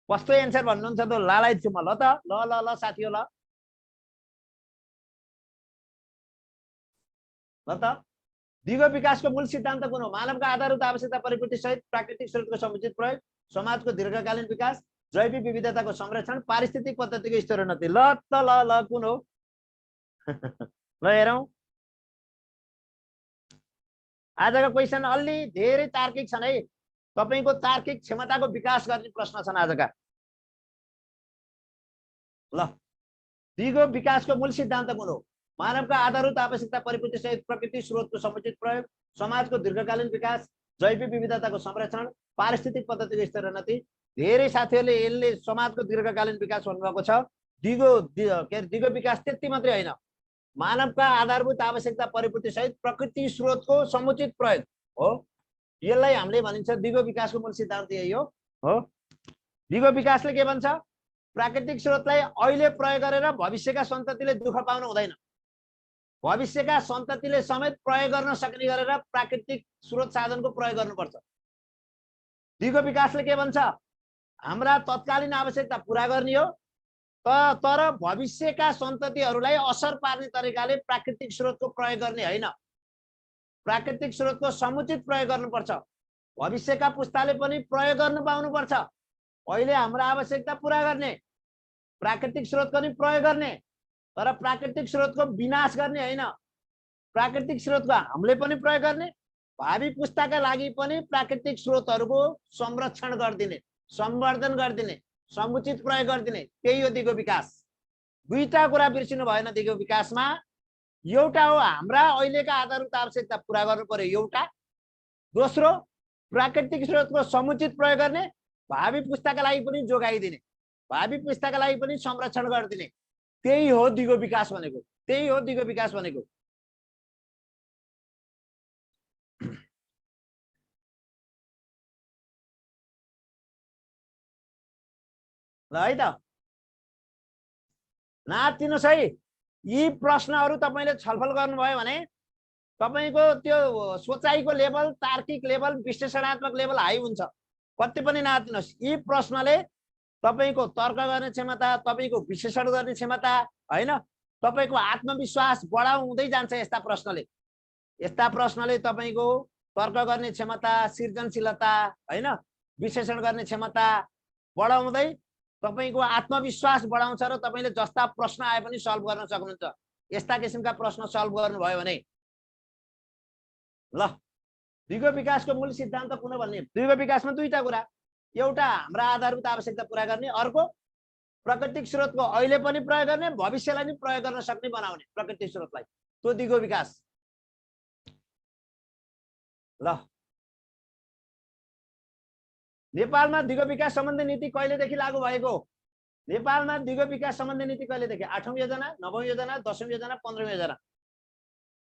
कस्तो एन्सर भन्नुहुन्छ त लालायित छु म। ल त ल ल ल साथी हो ल ल त दिगो विकासको मूल सिद्धान्त कुन हो? मानवका आधारभूत आवश्यकता परिपूर्ति सहित प्राकृतिक स्रोतको समुचित प्रयोग, समाजको दीर्घकालीन विकास, जैविक विविधताको संरक्षण, पारिस्थितिक पद्धतिको स्तरोन्नति। ल त ल ल कुन हो? ल हेरौँ। आजको क्वेसन अलि धेरै तार्किक छन् है। तपाईको तार्किक क्षमताको विकास गर्ने प्रश्न छन् आजका। ल दिगो विकासको मूल सिद्धान्त कुन हो? मानवका आधारभूत आवश्यकता परिपूर्ति सहित प्रकृति स्रोतको समुचित प्रयोग, समाजको दीर्घकालीन विकास, जैविक विविधताको संरक्षण, पारिस्थितिक पद्धतिको स्तरोन्नति। धेरै साथीहरूले यसले समाजको दीर्घकालीन विकास भन्नुभएको छ। दिगो विकास त्यति मात्रै होइन, मानवका आधारभूत आवश्यकता परिपूर्ति सहित प्रकृति स्रोतको समुचित प्रयोग हो। यसलाई हामीले भनिन्छ दिगो विकासको मूल सिद्धान्त यही हो। दिगो विकासले के भन्छ? प्राकृतिक स्रोतलाई अहिले प्रयोग गरेर भविष्यका सन्ततिले दुःख पाउनु हुँदैन। भविष्यका सन्ततिले समेत प्रयोग गर्न सक्ने गरेर प्राकृतिक स्रोत साधनको प्रयोग गर्नुपर्छ। दिगो विकासले के भन्छ? हाम्रा तत्कालीन आवश्यकता पूरा गर्ने हो, तर भविष्यका सन्ततिहरूलाई असर पार्ने तरिकाले प्राकृतिक स्रोतको प्रयोग गर्ने होइन। प्राकृतिक स्रोतको समुचित प्रयोग गर्नुपर्छ। भविष्यका पुस्ताले पनि प्रयोग गर्न पाउनुपर्छ। अहिले हाम्रो आवश्यकता पूरा गर्ने, प्राकृतिक स्रोतको पनि प्रयोग गर्ने, तर प्राकृतिक स्रोतको विनाश गर्ने होइन। प्राकृतिक स्रोतको हामीले पनि प्रयोग गर्ने, भावी पुस्ताका लागि पनि प्राकृतिक स्रोतहरूको संरक्षण गरिदिने, संवर्धन गरिदिने, समुचित प्रयोग गरिदिने, त्यही हो दिगो विकास। दुईटा कुरा बिर्सिनु भएन दिगो विकासमा। एउटा हो हाम्रा अहिलेका आधारभूत आवश्यकता पूरा गर्नु पर्यो एउटा, दोस्रो प्राकृतिक स्रोतको समुचित प्रयोग गर्ने, भावी पुस्ताका लागि पनि जोगाइदिने, भावी पुस्ताका लागि पनि संरक्षण गरिदिने, त्यही हो दिगो विकास भनेको। त्यही हो दिगो विकास भनेको। ल है त नातिनुस् है। यी प्रश्नहरू तपाईले छलफल गर्नुभयो भने तपाईको त्यो सोचाइको लेभल, तार्किक लेभल, विश्लेषणात्मक लेभल हाई हुन्छ। कति पनि नातिनुस्। यी प्रश्नले तपाईको तर्क गर्ने क्षमता, तपाईको विश्लेषण गर्ने क्षमता हैन, तपाईको आत्मविश्वास बढाउँदै जान्छ। यस्ता प्रश्नले तपाईको तर्क गर्ने क्षमता, सृजनशीलता हैन, विश्लेषण गर्ने क्षमता बढाउँदै तपाईको आत्मविश्वास बढाउँछ र तपाईले जस्ता प्रश्न आए पनि सल्भ गर्न सक्नुहुन्छ। यस्ता किसिमका प्रश्न सल्भ गर्नुभयो भने ल दिगो विकासको मूल सिद्धान्त कुन भन्ने? दिगो विकासमा दुईटा कुरा, एउटा हाम्रा आधारभूत आवश्यकता पूरा गर्ने, अर्को प्राकृतिक स्रोतको अहिले पनि प्रयोग गर्ने, भविष्यलाई पनि प्रयोग गर्न सक्ने बनाउने प्राकृतिक स्रोतलाई, त्यो दिगो विकास। ल नेपालमा दिगो विकास सम्बन्धी नीति कहिलेदेखि लागू भएको? नेपालमा दिगो विकास सम्बन्धी नीति कहिलेदेखि? 8औं योजना, 9औं योजना, 10औं योजना, 15औं योजना।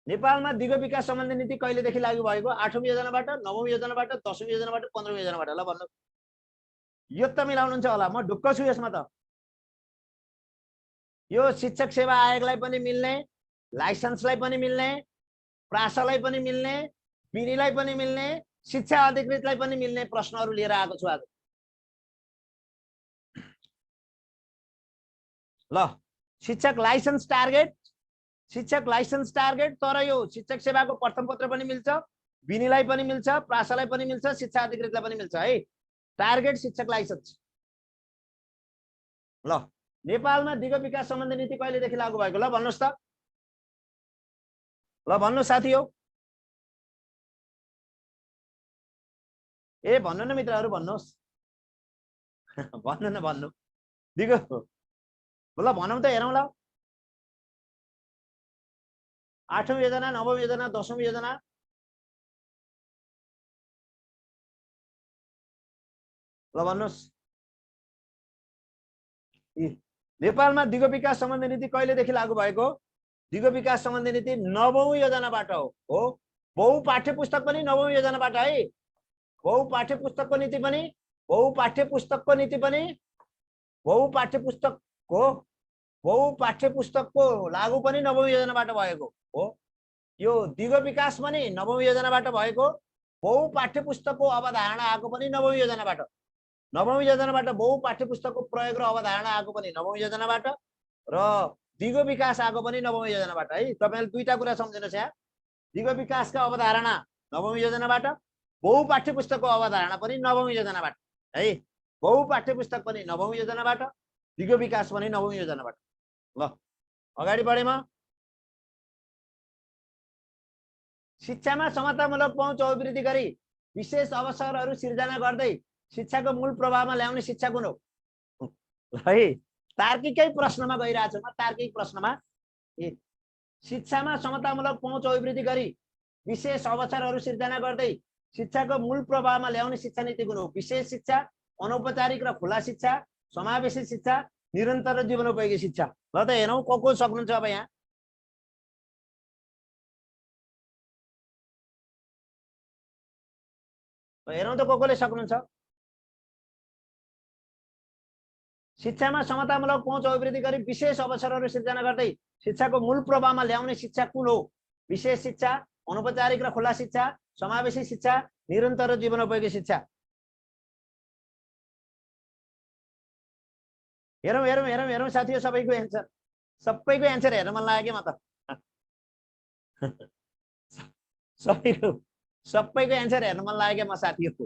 नेपालमा दिगो विकास सम्बन्धी नीति कहिलेदेखि लागू भएको? 8औं योजनाबाट, 9औं योजनाबाट, 10औं योजनाबाट, 15औं योजनाबाट। ल भन्नु, यो त मिलाउनुहुन्छ होला। म ढुक्क छु यसमा त। यो शिक्षक सेवा आयोगलाई पनि मिल्ने, लाइसेन्सलाई पनि मिल्ने, प्रासलाई पनि मिल्ने, बिनीलाई पनि मिल्ने, शिक्षा अधिकृतलाई पनि मिल्ने प्रश्नहरू लिएर आएको छु आज। ल शिक्षक लाइसेन्स टार्गेट, तर यो शिक्षक सेवाको प्रथम पत्र पनि मिल्छ, बिनीलाई पनि मिल्छ, प्रासलाई पनि मिल्छ, शिक्षा अधिकृतलाई पनि मिल्छ है। टार्गेट शिक्षक लाइसेन्स। ल नेपालमा दिगो विकास सम्बन्धी नीति कहिलेदेखि लागू भएको? ल भन्नुहोस् त। ल भन्नु साथी हो। ए भन्नु न मित्रहरू, भन्नुहोस्। भन्नु न, भन्नु दिगो। ल भनौँ त, हेरौँ ल। 8औं योजना, 9औं योजना, 10औं योजना, ल भन्नुहोस्। नेपालमा दिगो विकास सम्बन्धी नीति कहिलेदेखि लागू भएको? दिगो विकास सम्बन्धी नीति 9औं योजनाबाट हो। बहु पाठ्य पुस्तक पनि 9औं योजनाबाट है। बहु पाठ्य पुस्तकको नीति पनि बहु पाठ्य पुस्तकको लागू पनि 9औं योजनाबाट भएको हो। यो दिगो विकास पनि 9औं योजनाबाट भएको। बहु पाठ्य पुस्तकको अवधारणा आएको पनि 9औं योजनाबाट। 9औं योजनाबाट बहु पाठ्य पुस्तकको प्रयोग र अवधारणा आएको पनि 9औं योजनाबाट र दिगो विकास आएको पनि 9औं योजनाबाट है। तपाईहरुले दुईटा कुरा सम्झिनुस् यहाँ। दिगो विकासका अवधारणा 9औं योजनाबाट, बहु पाठ्य पुस्तकको अवधारणा पनि 9औं योजनाबाट है। बहु पाठ्य पुस्तक पनि 9औं योजनाबाट, दिगो विकास पनि 9औं योजनाबाट। ल अगाडि बढे म। शिक्षामा समतामूलक पहुँच अभिवृद्धि गरी विशेष अवसरहरू सिर्जना गर्दै शिक्षाको मूल प्रभावमा ल्याउने शिक्षा कुन हो? है तार्किकै प्रश्नमा गइरहेको छु म। तार्किक प्रश्नमा शिक्षामा समतामूलक पहुँच अभिवृद्धि गरी विशेष अवसरहरू सिर्जना गर्दै शिक्षाको मूल प्रभावमा ल्याउने शिक्षा नीति कुन हो? विशेष शिक्षा, अनौपचारिक र खुला शिक्षा, समावेशी शिक्षा, निरन्तर र जीवनोपयोगी शिक्षा। ल त हेरौँ को सक्नुहुन्छ अब यहाँ। हेरौँ त कोले सक्नुहुन्छ। शिक्षामा समतामूलक पहुँच अभिवृद्धि गरी विशेष अवसरहरू सिर्जना गर्दै शिक्षाको मूल प्रभावमा ल्याउने शिक्षा कुन हो? विशेष शिक्षा, अनौपचारिक र खुला शिक्षा, समावेशी शिक्षा, निरन्तर र जीवनोपयोगी शिक्षा। हेरौँ हेरौँ हेरौँ हेरौँ साथीहरु सबैको एन्सर। सबैको एन्सर हेर्न मन लाग्यो कि म त। सबैको एन्सर हेर्न मन लाग्यो म साथीहरु।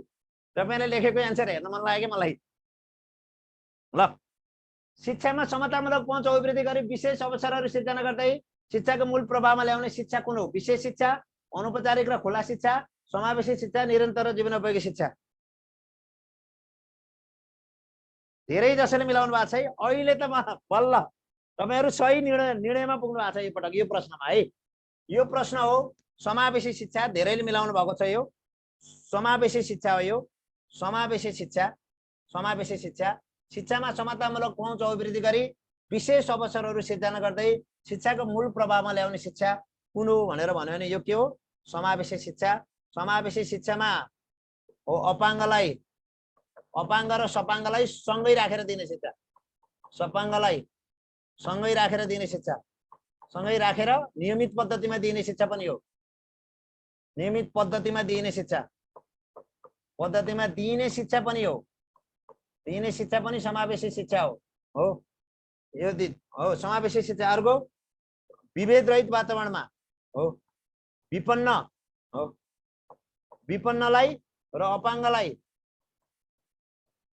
तपाईले लेखेको एन्सर हेर्न मन लाग्यो मलाई। ल शिक्षामा समतामूलक पहुँच अभिवृद्धि गरी विशेष अवसरहरू सिर्जना गर्दै शिक्षाको मूल प्रभावमा ल्याउने शिक्षा कुन हो? विशेष शिक्षा, अनौपचारिक र खुला शिक्षा, समावेशी शिक्षा, निरन्तर र जीवनोपयोगी शिक्षा। धेरै जसले मिलाउनु भएको छ है। अहिले त म बल्ल तपाईहरु सही निर्णयमा पुग्नु भएको छ यो पटक यो प्रश्नमा है। यो प्रश्न हो समावेशी शिक्षा। धेरैले मिलाउनु भएको छ यो। समावेशी शिक्षा हो यो। समावेशी शिक्षा, समावेशी शिक्षा। शिक्षामा समतामूलक पहुँच अभिवृद्धि गरी विशेष अवसरहरू सिर्जना गर्दै शिक्षाको मूल प्रभावमा ल्याउने शिक्षा कुन हो भनेर भन्यो भने यो के हो? समावेशी शिक्षा। समावेशी शिक्षामा हो अपाङ्ग र सपाङ्गलाई सँगै राखेर दिने शिक्षा। सपाङ्गलाई सँगै राखेर दिने शिक्षा, सँगै राखेर नियमित पद्धतिमा दिने शिक्षा पनि हो। नियमित पद्धतिमा दिने शिक्षा, पद्धतिमा दिने शिक्षा पनि हो। दिने शिक्षा पनि समावेशी शिक्षा हो। यो हो समावेशी शिक्षा। अर्को विभेद रहित वातावरणमा हो। विपन्न हो। विपन्नलाई र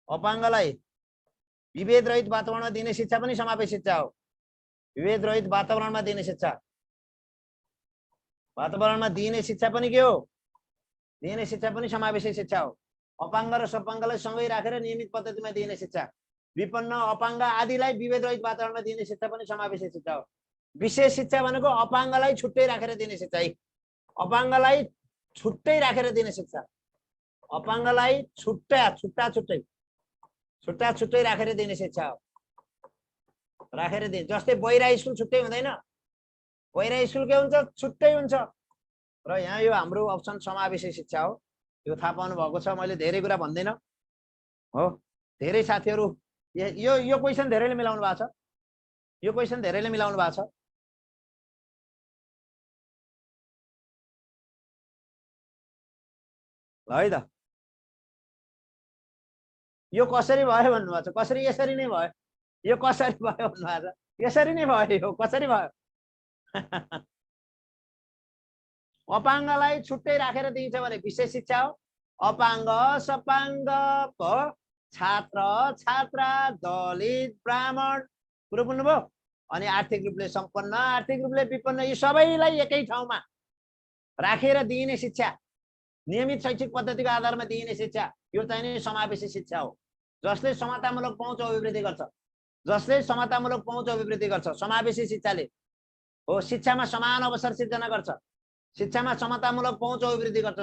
अपाङ्गलाई विभेद रहित वातावरणमा दिने शिक्षा पनि समावेशी शिक्षा हो। विभेद रहित वातावरणमा दिने शिक्षा, वातावरणमा दिने शिक्षा पनि के हो? दिने शिक्षा पनि समावेशी शिक्षा हो। अपाङ्ग र सपाङ्गलाई सँगै राखेर नियमित पद्धतिमा दिने शिक्षा, विपन्न अपाङ्ग आदिलाई विभेद रहित वातावरणमा दिने शिक्षा पनि समावेशी शिक्षा हो। विशेष शिक्षा भनेको अपाङ्गलाई छुट्टै राखेर दिने शिक्षा है। अपाङ्गलाई छुट्टै राखेर दिने शिक्षा, अपाङ्गलाई छुट्टै राखेर दिने शिक्षा हो। राखेर दिने जस्तै बहिरा स्कुल छुट्टै हुँदैन। बहिरा स्कुल के हुन्छ? छुट्टै हुन्छ। र यहाँ यो हाम्रो अप्सन समावेशी शिक्षा हो। यो थाहा पाउनु भएको छ। मैले धेरै कुरा भन्दिन हो। धेरै साथीहरु यो क्वेशन धेरैले मिलाउनु भएको छ। यो क्वेशन धेरैले मिलाउनु भएको छ। है त यो कसरी भयो भन्नु भएको छ। कसरी? यसरी नै भयो। यो कसरी भयो भन्नु भएको छ। यसरी नै भयो। यो कसरी भयो? अपाङ्गलाई छुट्टै राखेर दिन्छ भने विशेष शिक्षा हो। अपाङ्ग सपाङ्ग छात्र छात्रा दलित ब्राह्मण कुरो बुझ्नुभयो। अनि आर्थिक रूपले सम्पन्न, आर्थिक रूपले विपन्न, यी सबैलाई एकै ठाउँमा राखेर दिइने शिक्षा, नियमित शैक्षिक पद्धतिको आधारमा दिइने शिक्षा, यो चाहिँ नि समावेशी शिक्षा हो। जसले समतामूलक पहुँच अभिवृद्धि गर्छ, जसले समतामूलक पहुँच अभिवृद्धि गर्छ। समावेशी शिक्षाले हो शिक्षामा समान अवसर सिर्जना गर्छ। शिक्षामा समतामूलक पहुँच अभिवृद्धि गर्छ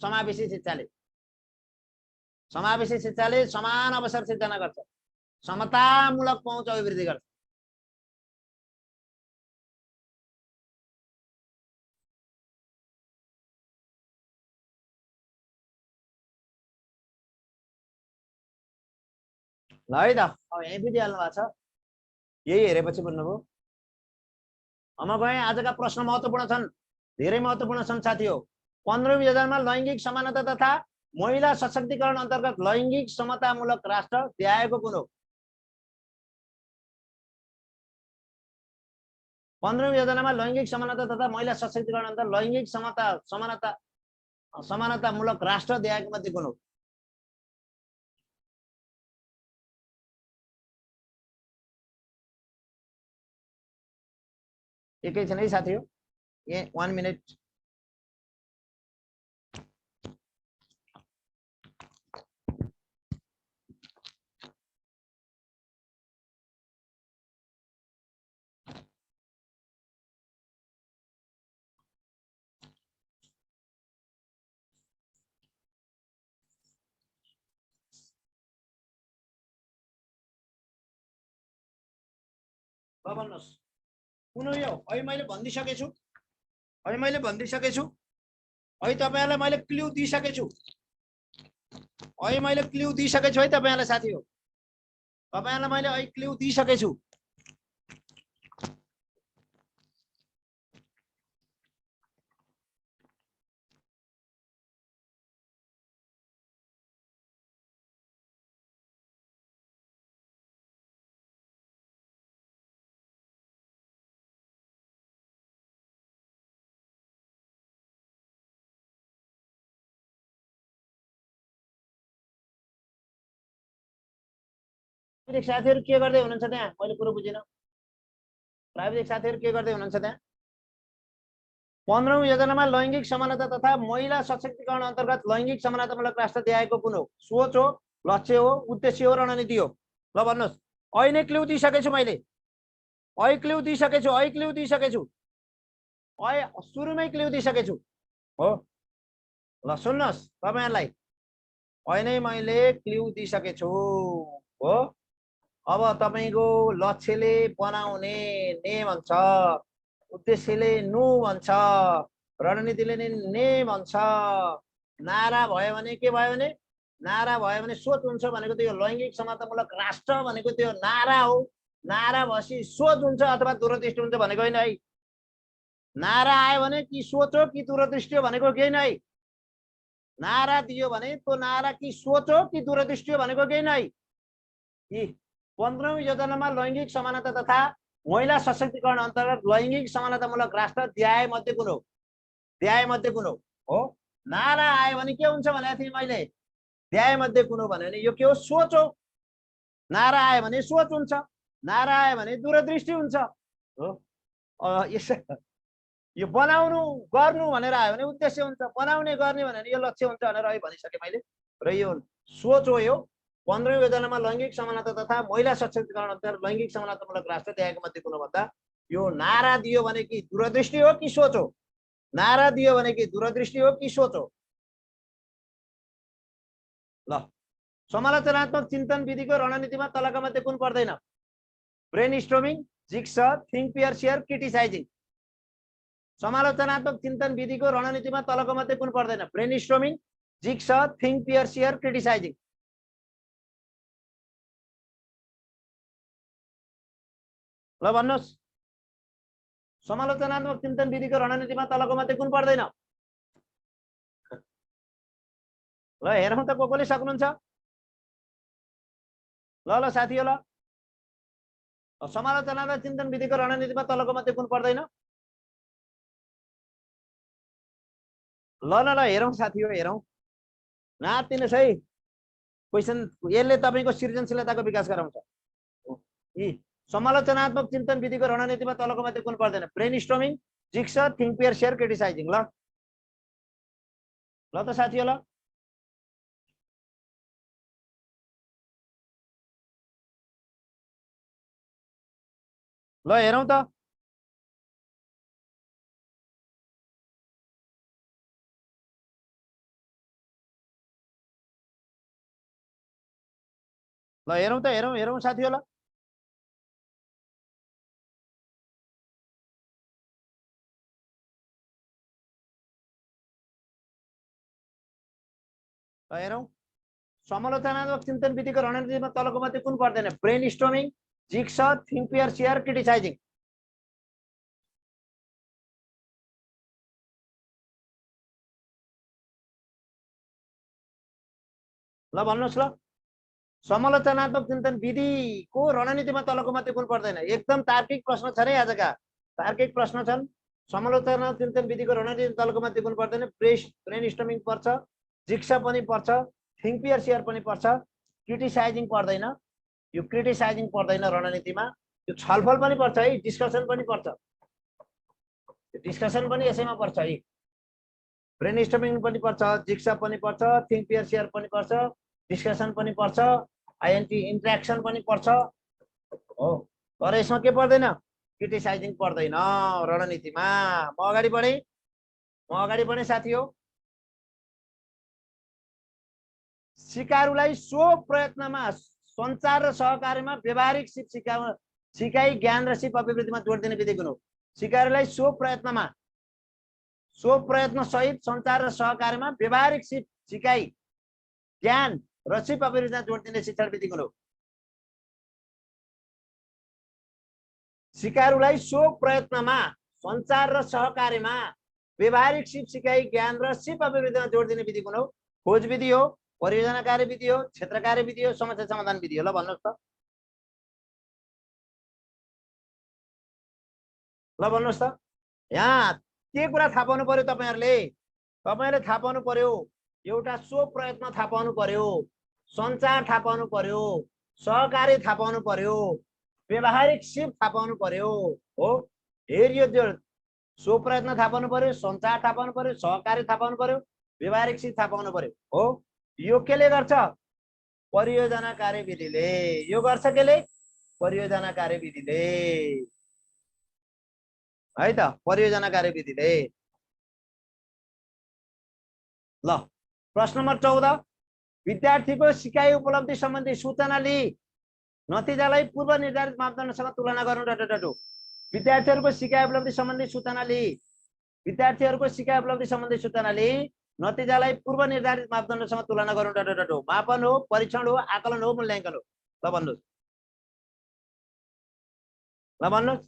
समावेशी शिक्षाले। समावेशी शिक्षाले समान अवसर सिर्जना गर्छ, समतामूलक पहुँच अभिवृद्धि गर्छ। ल है त, अब यहीँ बुझिहाल्नु भएको छ, यही हेरेपछि बुझ्नुभयो। अब म गएँ, आजका प्रश्न महत्त्वपूर्ण छन्, धेरै महत्त्वपूर्ण छन् साथी हो। 15औं योजनामा लैङ्गिक समानता तथा महिला सशक्तिकरण अन्तर्गत लैङ्गिक समतामूलक राष्ट्र देखाएको कुन हो? 15औं योजनामा लैङ्गिक समानता तथा महिला सशक्तिकरण अन्तर्गत लैङ्गिक समानतामूलक राष्ट्र देखाएको मध्ये कुन हो? एकैछिन है साथी हो, 1 मिनट। भन्नुहोस् कुन हो यो? अहिले मैले भनिदिइसकेको छु, अहिले मैले भनिदिइसकेको छु, अहिले तपाईँहरूलाई मैले क्लु दिइसकेको छु, अहिले मैले क्लु दिइसकेको छु है तपाईँहरूलाई साथी हो, तपाईँहरूलाई मैले अहिले क्लु दिइसकेको छु। प्राविधिक साथीहरू के गर्दै हुनुहुन्छ त्यहाँ? मैले कुरो बुझिनँ। प्राविधिक साथीहरू के गर्दै हुनुहुन्छ त्यहाँ? 15औं योजनामा लैङ्गिक समानता तथा महिला सशक्तिकरण अन्तर्गत लैङ्गिक समानतामूलक राष्ट्र देखाएको कुन हो? सोच हो, लक्ष्य हो, उद्देश्य हो, रणनीति हो? ल भन्नुहोस्। अहिले नै क्लु दिइसकेको छु मैले, अहिले क्लु दिइसकेको छु, अहिले क्लु दिइसकेको छु, अहिले सुरुमै क्लु दिइसकेको छु हो। ल सुन्नुहोस् तपाईँहरूलाई, अहिले नै मैले क्लु दिइसकेको छु हो। अब तपाईँको लक्ष्यले बनाउने ने भन्छ, उद्देश्यले नु भन्छ, रणनीतिले नै ने भन्छ, नारा भयो भने के भयो भने, नारा भयो भने सोच हुन्छ भनेको त्यो लैङ्गिक समानतामूलक राष्ट्र भनेको त्यो नारा हो। नारा भएपछि सोच हुन्छ अथवा दूरदृष्टि हुन्छ भनेको होइन है। नारा आयो भने कि सोच हो कि दूरदृष्टि हो भनेको केही नै। नारा दियो भने त्यो नारा कि सोच हो कि दूरदृष्टि हो भनेको केही नै। 15औं योजनामा लैङ्गिक समानता तथा महिला सशक्तिकरण अन्तर्गत लैङ्गिक समानतामूलक राष्ट्र देखाए मध्ये कुन हो? देखाए मध्ये कुन हो? नारा आयो भने के हुन्छ भनेको थिएँ मैले, देखाए मध्ये कुन हो भन्यो भने यो के हो? सोच हो। नारा आयो भने सोच हुन्छ, नारा आयो भने दूरदृष्टि हुन्छ हो। यो बनाउनु गर्नु भनेर आयो भने उद्देश्य हुन्छ, बनाउने गर्ने भने यो लक्ष्य हुन्छ भनेर अहिले भनिसकेँ मैले। र यो सोच हो। यो 15औं योजनामा लैङ्गिक समानता तथा महिला सशक्तिकरण अन्तर्गत लैङ्गिक समानतामूलक राष्ट्र देखाएको मध्ये कुन भन्दा यो नारा दियो भने कि दूरदृष्टि हो कि सोच हो? नारा दियो भने कि दूरदृष्टि हो कि सोच हो? ल समालोचनात्मक चिन्तन विधिको रणनीतिमा तलका मध्ये कुन पर्दैन? Brainstorming, jigsaw, think pair share, criticising. समालोचनात्मक चिन्तन विधिको रणनीतिमा तलका मध्ये कुन पर्दैन? Brainstorming, jigsaw, think pair share, criticising. ल भन्नुहोस्, समालोचनात्मक चिन्तन विधिको रणनीतिमा तलको मध्ये कुन पर्दैन? ल हेरौँ त को कोले सक्नुहुन्छ। ल ल साथी हो। ल समालोचनात्मक चिन्तन विधिको रणनीतिमा तलको मध्ये कुन पर्दैन? ल ल ल हेरौँ साथी हो, हेरौँ। नातिनुहोस् है, क्वेसन यसले तपाईँको सृजनशीलताको विकास गराउँछ। समालोचनात्मक चिन्तन विधिको रणनीतिमा तलको मध्ये कुन पर्दैन? Brainstorming, jigsaw, think pair share, criticising. ल ल त साथी हो। ल ल हेरौँ त। ल हेरौँ त हेरौँ हेरौँ साथी होला हेरौँ समालोचनात्मक चिन्तन विधिको रणनीतिमा तलको मध्ये कुन पर्दैन brainstorming jigsaw think pair share criticising ल भन्नुहोस् ल समालोचनात्मक चिन्तन विधिको रणनीतिमा तलको मध्ये कुन पर्दैन एकदम तार्किक प्रश्न छ रे आजका तार्किक प्रश्न छन् समालोचनात्मक चिन्तन विधिको रणनीति तलको मध्ये कुन पर्दैन ब्रेन स्टोमिङ पर्छ जिक्सा पनि पर्छ थिङ्क पेयर सेयर पनि पर्छ क्रिटिसाइजिङ पर्दैन यो क्रिटिसाइजिङ पर्दैन रणनीतिमा यो छलफल पनि पर्छ है डिस्कसन पनि पर्छ डिस्कसन पनि यसैमा पर्छ है ब्रेन स्टोमिङ पनि पर्छ जिक्सा पनि पर्छ थिङ्क पेयर सेयर पनि पर्छ डिस्कसन पनि पर्छ आइएनटी इन्ट्रेक्सन पनि पर्छ हो तर यसमा के पर्दैन क्रिटिसाइजिङ पर्दैन रणनीतिमा म अगाडि बढे साथी हो सिकारुलाई सो प्रयत्नमा सञ्चार र सहकार्यमा व्यवहारिक सिकाइ ज्ञान र सिप अभिवृद्धिमा जोड दिने विधि कुन हो सिकारुलाई सो प्रयत्न सहित सञ्चार र सहकार्यमा व्यवहारिक सिकाइ ज्ञान र सिप अभिवृद्धिमा जोड दिने शिक्षण विधि कुन हो सिकारुलाई सो प्रयत्नमा सञ्चार र सहकार्यमा व्यवहारिक सिकाइ ज्ञान र सिप अभिवृद्धिमा जोड दिने विधि कुन हो खोज विधि हो परियोजना कार्य विधि हो क्षेत्र कार्य विधि हो समस्या समाधान विधि हो ल भन्नुहोस् त ल भन्नुहोस् त यहाँ के कुरा थाहा पाउनु पर्यो तपाईहरुले थाहा पाउनु पर्यो एउटा सो प्रयत्न थाहा पाउनु पर्यो सञ्चार थाहा पाउनु पर्यो सहकारी थाहा पाउनु पर्यो व्यवहारिक सिप थाहा पाउनु पर्यो हो हेर सो प्रयत्न थाहा पाउनु पर्यो सञ्चार थाहा पाउनु पर्यो सहकारी थाहा पाउनु पर्यो व्यवहारिक सिप थाहा पाउनु पर्यो हो यो केले गर्छ परियोजना कार्यविधिले यो गर्छ केले परियोजना कार्यविधिले है त परियोजना कार्यविधिले ल प्रश्न नम्बर 14 विद्यार्थीको सिकाइ उपलब्धि सम्बन्धी सूचना लिई नतिजालाई पूर्व निर्धारित मापदण्डसँग तुलना गर्नु डटडटो विद्यार्थीहरूको सिकाइ उपलब्धि सम्बन्धी सूचना लिई नतिजालाई पूर्व निर्धारित मापदण्डसँग तुलना गर्नु डटडटो मापन हो परीक्षण हो आकलन हो मूल्याङ्कन हो ल भन्नुहोस्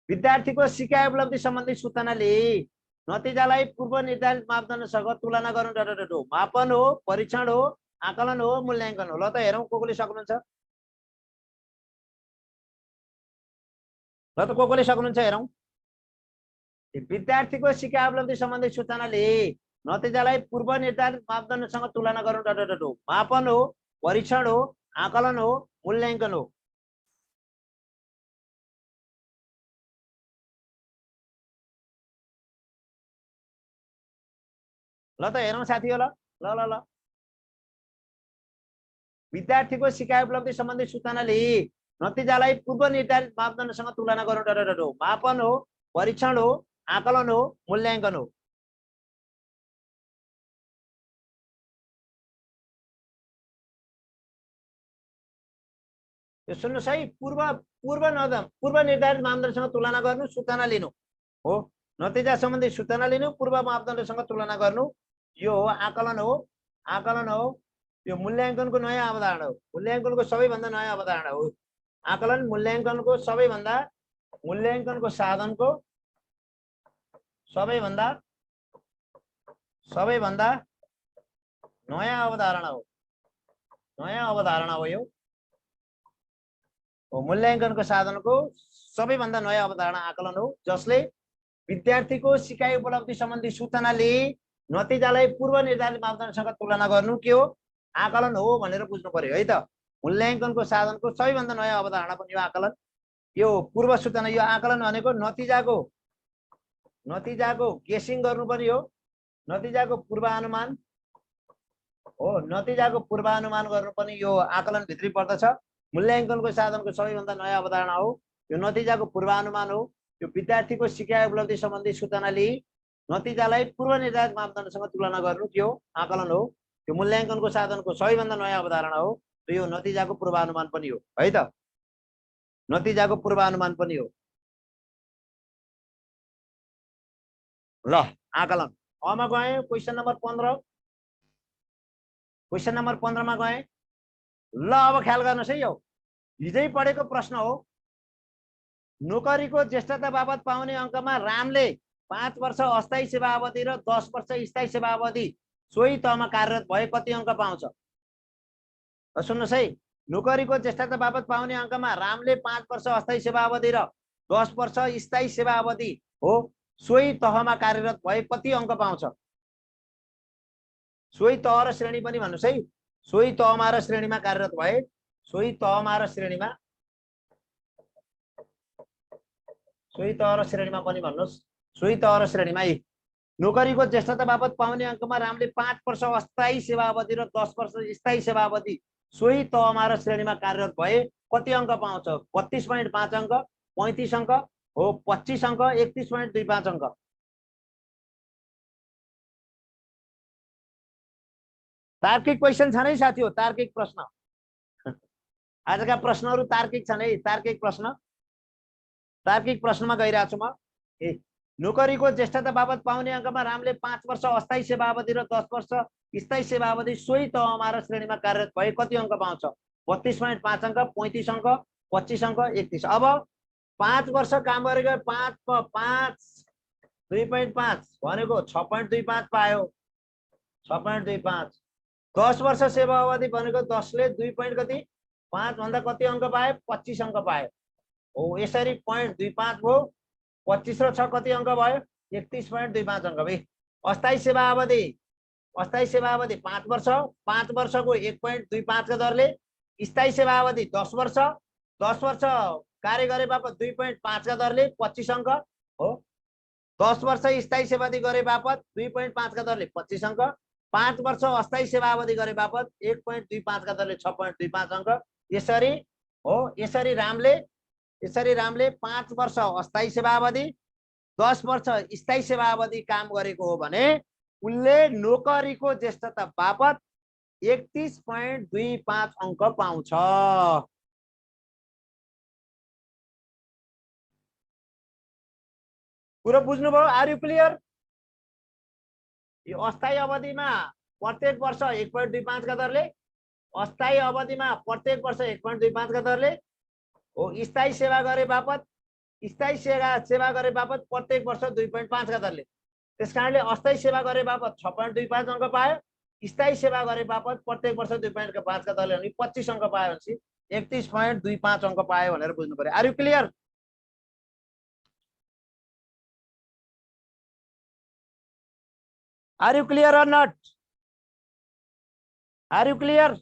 विद्यार्थीको सिकाइ उपलब्धि सम्बन्धी सूचना लिई नतिजालाई पूर्व निर्धारित मापदण्डसँग तुलना गर्नु डटडटो मापन हो परीक्षण हो आकलन हो मूल्याङ्कन हो ल त हेरौँ कोले सक्नुहुन्छ ल त कोले सक्नुहुन्छ हेरौँ विद्यार्थीको सिकाइ उपलब्धि सम्बन्धी सूचना लिई नतिजालाई पूर्व निर्धारित मापदण्डसँग तुलना गर्नु डटडटो मापन हो परीक्षण हो आकलन हो मूल्याङ्कन हो ल त हेरौँ साथी हो ल विद्यार्थीको सिकाइ उपलब्धि सम्बन्धी सूचना लिई नतिजालाई पूर्व निर्धारित मापदण्डसँग तुलना गर्नु डटडटो मापन हो परीक्षण हो आकलन हो मूल्याङ्कन हो यो सुन्नुहोस् है पूर्व निर्धारित मापदण्डसँग तुलना गर्नु सूचना लिनु हो नतिजा सम्बन्धी सूचना लिनु पूर्व मापदण्डसँग तुलना गर्नु यो हो आकलन हो यो मूल्याङ्कनको नयाँ अवधारणा हो मूल्याङ्कनको सबैभन्दा नयाँ अवधारणा हो आकलन मूल्याङ्कनको साधनको सबैभन्दा नयाँ अवधारणा हो यो मूल्याङ्कनको साधनको सबैभन्दा नयाँ अवधारणा आकलन हो जसले विद्यार्थीको सिकाइ उपलब्धि सम्बन्धी सूचना लिई नतिजालाई पूर्व निर्धारित मापदण्डसँग तुलना गर्नु के हो आकलन हो भनेर बुझ्नु पर्यो है त मूल्याङ्कनको साधनको सबैभन्दा नयाँ अवधारणा पनि यो आकलन यो पूर्व सूचना यो आकलन भनेको नतिजाको गेसिङ गर्नु पनि हो नतिजाको पूर्वानुमान गर्नु पनि यो आकलन भित्रै पर्दछ मूल्याङ्कनको साधनको सबैभन्दा नयाँ अवधारणा हो यो नतिजाको पूर्वानुमान हो यो विद्यार्थीको सिकाइ उपलब्धि सम्बन्धी सूचना लिई नतिजालाई पूर्व निर्धारित मापदण्डसँग तुलना गर्नु के हो आकलन हो यो मूल्याङ्कनको साधनको सबैभन्दा नयाँ अवधारणा हो र यो नतिजाको पूर्वानुमान पनि हो है त, नतिजाको पूर्वानुमान पनि हो। ल आकलन अमा गए क्वेशन नम्बर 15, क्वेशन नम्बर 15 मा गए। ल अब ख्याल गर्नुहोस् है, यो हिजै पढेको प्रश्न हो। नोकरीको ज्येष्ठता बापत पाउने अङ्कमा रामले 5 वर्ष अस्थायी सेवा अवधि र 10 वर्ष स्थायी सेवा अवधि सोही तहमा कार्यरत भए कति अङ्क पाउँछ? सुन्नुहोस् है, नोकरीको ज्येष्ठता बापत पाउने अङ्कमा रामले 5 वर्ष अस्थायी सेवा अवधि र 10 वर्ष स्थायी सेवा अवधि हो सोही तहमा कार्यरत भए कति अङ्क पाउँछ? सोही तह र श्रेणी पनि भन्नुहोस् है, सोही तहमा र श्रेणीमा कार्यरत भए, सोही तहमा र श्रेणीमा, सोही तह र श्रेणीमा पनि भन्नुहोस्, सोही तह र श्रेणीमा। नोकरीको ज्येष्ठता बापत पाउने अङ्कमा रामले 5 वर्ष अस्थायी सेवा अवधि र 10 वर्ष स्थायी सेवा अवधि सोही तहमा र श्रेणीमा कार्यरत भए कति अङ्क पाउँछ? 32.5 अङ्क, 35 अङ्क हो, 25 अङ्क, 31.25 अङ्क। तार्किक क्वेशन छ नै साथी हो, तार्किक प्रश्न। आजका प्रश्नहरू तार्किक छन् है, तार्किक प्रश्न। तार्किक प्रश्नमा गइरहेको छु म। नोकरीको ज्येष्ठता बापत पाउने अङ्कमा रामले 5 वर्ष अस्थायी सेवा अवधि र 10 वर्ष स्थायी सेवा अवधि सोही तहमा र श्रेणीमा कार्यरत भए कति अङ्क पाउँछ? 32.5 अङ्क, 35 अङ्क, 25 अङ्क, 31। अब 5 वर्ष काम गरेको 5 2.5 भनेको 6.25 पायो, 6.25। 10 वर्ष सेवा अवधि भनेको 10 ले 2.5 भन्दा कति अङ्क पाए? 25 अङ्क पायो हो। यसरी 0.25 भयो, 25 र 6 कति अङ्क भयो? 31.25 अङ्क भाइ। अस्थायी सेवा अवधि, अस्थायी सेवा अवधि 5 वर्ष, 5 वर्षको 1.25 का दरले, स्थायी सेवा अवधि 10 वर्ष, 10 वर्ष कार्य गरे बापत 2.5 का दरले 25 अङ्क हो। 10 वर्ष स्थायी सेवा अवधि गरे बापत 2.5 का दरले 25 अङ्क, 5 वर्ष अस्थायी सेवा अवधि गरे बापत 1.25 का दरले 6.25 अङ्क। यसरी हो, यसरी रामले 5 वर्ष अस्थायी सेवा अवधि, 10 वर्ष स्थायी सेवा अवधि काम गरेको हो भने उनले नोकरीको ज्येष्ठता बापत 31.25 अङ्क पाउँछ। कुरो बुझ्नुभयो? Are you clear? यो अस्थायी अवधिमा प्रत्येक वर्ष 1.25 का दरले, अस्थायी अवधिमा प्रत्येक वर्ष 1.25 का दरले हो। स्थायी सेवा गरे बापत, स्थायी सेवा गरे बापत प्रत्येक वर्ष 2.5 का दरले। त्यसकारणले अस्थायी सेवा गरे बापत 6.25 अङ्क पायो, स्थायी सेवा गरे बापत प्रत्येक वर्ष 2.5 का दरले अनि 25 अङ्क पायो भनेपछि 31.25 अङ्क पायो भनेर बुझ्नु पर्यो। Are you clear? Are you clear or not? Are you clear?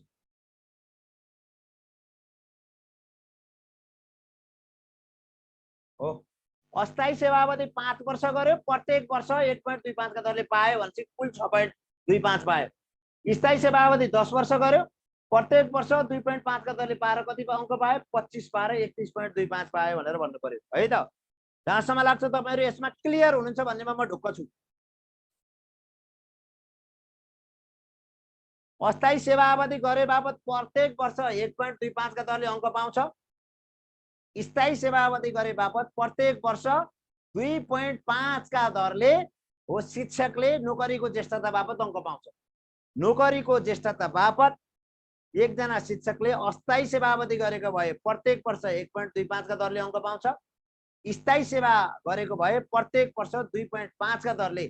हो, अस्थायी सेवा अवधि 5 वर्ष गर्यो, प्रत्येक वर्ष 1.25 का दरले पायो भनेपछि कुल 6.25 पायो। स्थायी सेवा अवधि 10 वर्ष गर्यो, प्रत्येक वर्ष 2.5 का दरले पाएर कति अङ्क पायो? 25 पाएर 31.25 पायो भनेर भन्नु पर्यो है त। जहाँसम्म लाग्छ तपाईहरु यसमा क्लियर हुनुहुन्छ भन्नेमा म ढुक्क छु। अस्थायी सेवा अवधि गरे बापत प्रत्येक वर्ष 1.25 का दरले अङ्क पाउँछ। स्थायी सेवा अवधि गरे बापत प्रत्येक वर्ष 2.5 का दरले हो शिक्षकले नोकरीको ज्येष्ठता बापत अङ्क पाउँछ। नोकरीको ज्येष्ठता बापत एकजना शिक्षकले अस्थायी सेवा अवधि गरेको भए प्रत्येक वर्ष 1.25 का दरले अङ्क पाउँछ। स्थायी सेवा गरेको भए प्रत्येक वर्ष 2.5 का दरले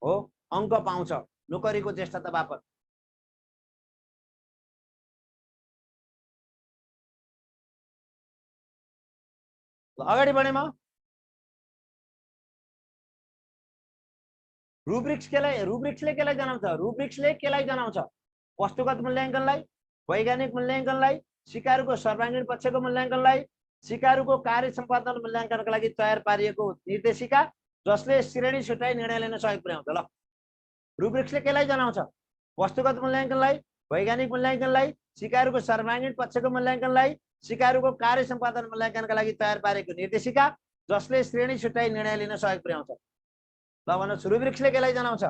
हो अङ्क पाउँछ नोकरीको ज्येष्ठता बापत। अगाडि बढे म। रुब्रिक्सले केलाई जनाउँछ? रुब्रिक्सले केलाई जनाउँछ? वस्तुगत मूल्याङ्कनलाई, वैज्ञानिक मूल्याङ्कनलाई, सिकारुको सर्वाङ्गीण पक्षको मूल्याङ्कनलाई, सिकारुको कार्य सम्पादन मूल्याङ्कनका लागि तयार पारिएको निर्देशिका जसले श्रेणी छुट्याई निर्णय लिन सहयोग पुर्याउँछ। ल, रुब्रिक्सले केलाई जनाउँछ? वस्तुगत मूल्याङ्कनलाई, वैज्ञानिक मूल्याङ्कनलाई, सिकारुको सर्वाङ्गीण पक्षको मूल्याङ्कनलाई, सिकारुको कार्य सम्पादन मूल्याङ्कनका लागि तयार पारेको निर्देशिका जसले श्रेणी छुट्याई निर्णय लिन सहयोग पुर्याउँछ। ल भन्नुहोस्, रुब्रिक्सले केलाई जनाउँछ?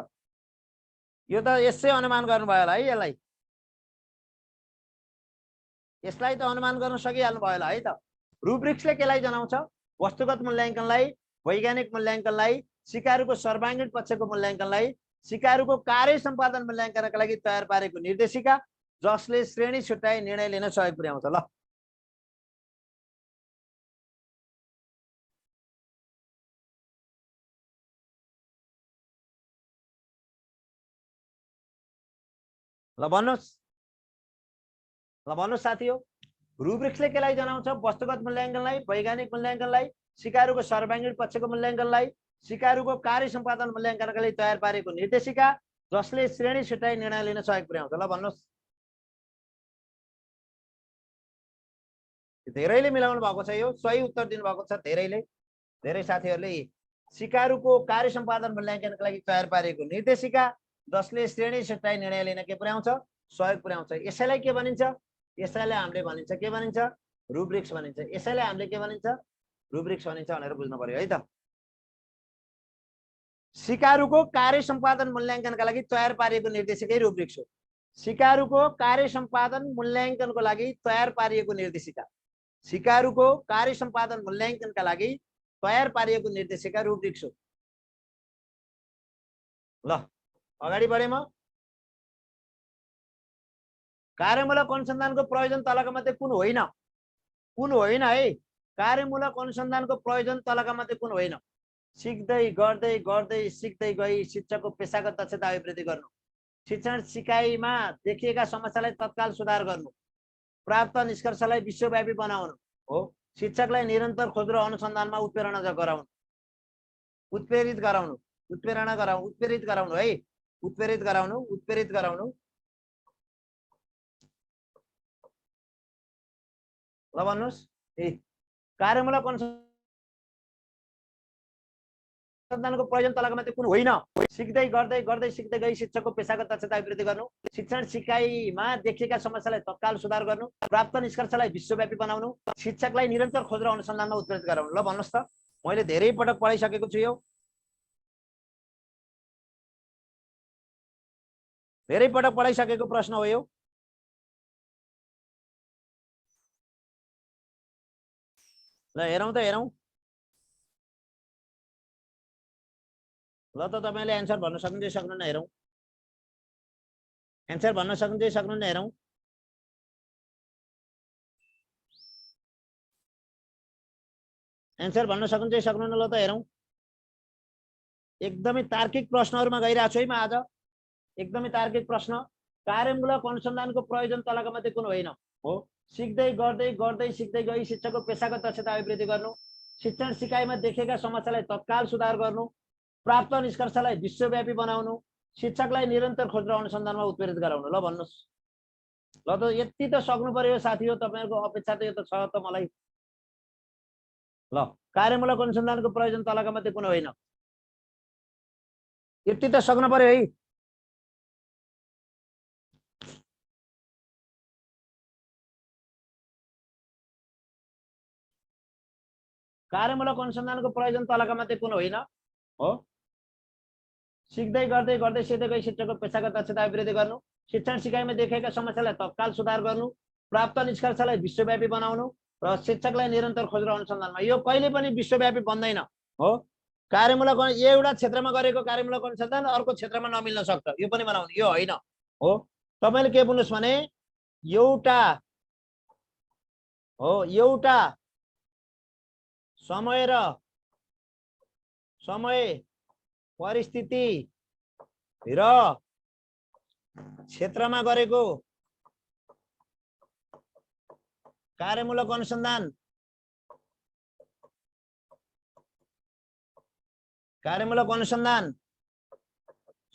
यो त यसै अनुमान गर्नुभयो होला है यसलाई। यसलाई त अनुमान गर्न सकिहाल्नु भयो होला है त। रुब्रिक्सले केलाई जनाउँछ? वस्तुगत मूल्याङ्कनलाई, वैज्ञानिक मूल्याङ्कनलाई, सिकारुको सर्वाङ्गीण पक्षको मूल्याङ्कनलाई, सिकारुको कार्य सम्पादन मूल्याङ्कनका लागि तयार पारेको निर्देशिका जसले श्रेणी छुट्याई निर्णय लिन सहयोग पुर्याउँछ। ल ल भन्नुहोस्, साथी हो। रुब्रिक्सले केलाई जनाउँछ? वस्तुगत मूल्याङ्कनलाई, वैज्ञानिक मूल्याङ्कनलाई, सिकारुको सर्वाङ्गीण पक्षको मूल्याङ्कनलाई, सिकारुको कार्य सम्पादन मूल्याङ्कनका लागि तयार पारेको निर्देशिका जसले श्रेणी छुट्याई निर्णय लिन सहयोग पुर्याउँछ। ल भन्नुहोस्। धेरैले मिलाउनु भएको छ, यो सही उत्तर दिनुभएको छ धेरैले। धेरै साथीहरूले सिकारुको कार्य सम्पादन मूल्याङ्कनका लागि तयार पारेको निर्देशिका जसले श्रेणी छुट्याई निर्णय लिन के पुर्याउँछ? सहयोग पुर्याउँछ। यसैलाई के भनिन्छ? यसैलाई हामीले भनिन्छ के भनिन्छ? रुब्रिक्स भनिन्छ। यसैलाई हामीले के भनिन्छ? रुब्रिक्स भनिन्छ भनेर बुझ्नु पर्यो है त। सिकारुको कार्य सम्पादन मूल्याङ्कनका लागि तयार पारिएको निर्देशिकै रुब्रिक्स हो। सिकारुको कार्य सम्पादन मूल्याङ्कनको लागि तयार पारिएको निर्देशिका, सिकारुको कार्य सम्पादन मूल्याङ्कनका लागि तयार पारिएको निर्देशिका रुब्रिक्स हो। ल अगाडि बढे म। कार्यमूलक अनुसन्धानको प्रयोजन तलका मध्ये कुन होइन? कुन होइन है? कार्यमूलक अनुसन्धानको प्रयोजन तलका मध्ये कुन होइन? सिक्दै गर्दै गर्दै सिक्दै गई शिक्षकको पेशागत दक्षता अभिवृद्धि गर्नु, शिक्षण सिकाइमा देखिएका समस्यालाई तत्काल सुधार गर्नु, प्राप्त निष्कर्षलाई विश्वव्यापी बनाउनु हो। शिक्षकलाई निरन्तर खोज र अनुसन्धानमा उत्प्रेरणा गराउनु, उत्प्रेरित गराउनु, उत्प्रेरणा गराउनु, उत्प्रेरित गराउनु है, उत्प्रेरित गराउनु, उत्प्रेरित गराउनु। ल भन्नुहोस्। कार्यमूलक अनुसन्धानको प्रयोजन तलका मध्ये कुन होइन? सिक्दै गर्दै गर्दै सिक्दै गई शिक्षकको पेशागत दक्षता अभिवृद्धि गर्नु, शिक्षण सिकाइमा देखिएका समस्यालाई तत्काल सुधार गर्नु, प्राप्त निष्कर्षलाई विश्वव्यापी बनाउनु, शिक्षकलाई निरन्तर खोज र अनुसन्धानमा उत्प्रेरित गराउनु। ल भन्नुहोस् त, मैले धेरै पटक पढाइसकेको छु, यो धेरै पटक पढाइसकेको प्रश्न हो यो। ल हेरौँ त हेरौँ। ल त तपाईले एन्सर भन्न सक्नुहुन्छ सक्नुहुन्न हेरौँ। एन्सर भन्न सक्नुहुन्छ सक्नुहुन्न हेरौँ। एन्सर भन्न सक्नुहुन्छ सक्नुहुन्न? ल त हेरौँ। एकदमै तार्किक प्रश्नहरुमा गइरहेको छु है म आज। एकदमै तार्किक प्रश्न। कार्यमूलक अनुसन्धानको प्रयोजन तलका मध्ये कुन होइन? हो सिक्दै गर्दै गर्दै सिक्दै गई शिक्षकको पेशागत दक्षता अभिवृद्धि गर्नु, शिक्षण सिकाइमा देखेका समस्यालाई तत्काल सुधार गर्नु, प्राप्त निष्कर्षलाई विश्वव्यापी बनाउनु, शिक्षकलाई निरन्तर खोज र अनुसन्धानमा उत्प्रेरित गराउनु। ल भन्नुहोस्। ल त यति त सक्नु पर्यो साथी हो, तपाईहरुको अपेक्षा त यो त छ त मलाई। ल कार्यमूलक अनुसन्धानको प्रयोजन तलका मध्ये कुन होइन? यति त सक्नु पर्यो है। कार्यमूलक अनुसन्धानको प्रयोजन तलका मध्ये कुन होइन? हो सिक्दै गर्दै गर्दै सिक्दै गई शिक्षकको पेशागत दक्षता अभिवृद्धि गर्नु, शिक्षण सिकाइमा देखेका समस्यालाई तत्काल सुधार गर्नु, प्राप्त निष्कर्षलाई विश्वव्यापी बनाउनु र शिक्षकलाई निरन्तर खोज र अनुसन्धानमा। यो कहिले पनि विश्वव्यापी बन्दैन हो। कार्यमूलक एउटा क्षेत्रमा गरेको कार्यमूलक अनुसन्धान अर्को क्षेत्रमा नमिल्न सक्छ, यो पनि बनाउनु, यो होइन हो। तपाईले के बुझ्नुस् भने एउटा हो एउटा समय र समय परिस्थिति र क्षेत्रमा गरेको कार्यमूलक अनुसन्धान, कार्यमूलक अनुसन्धान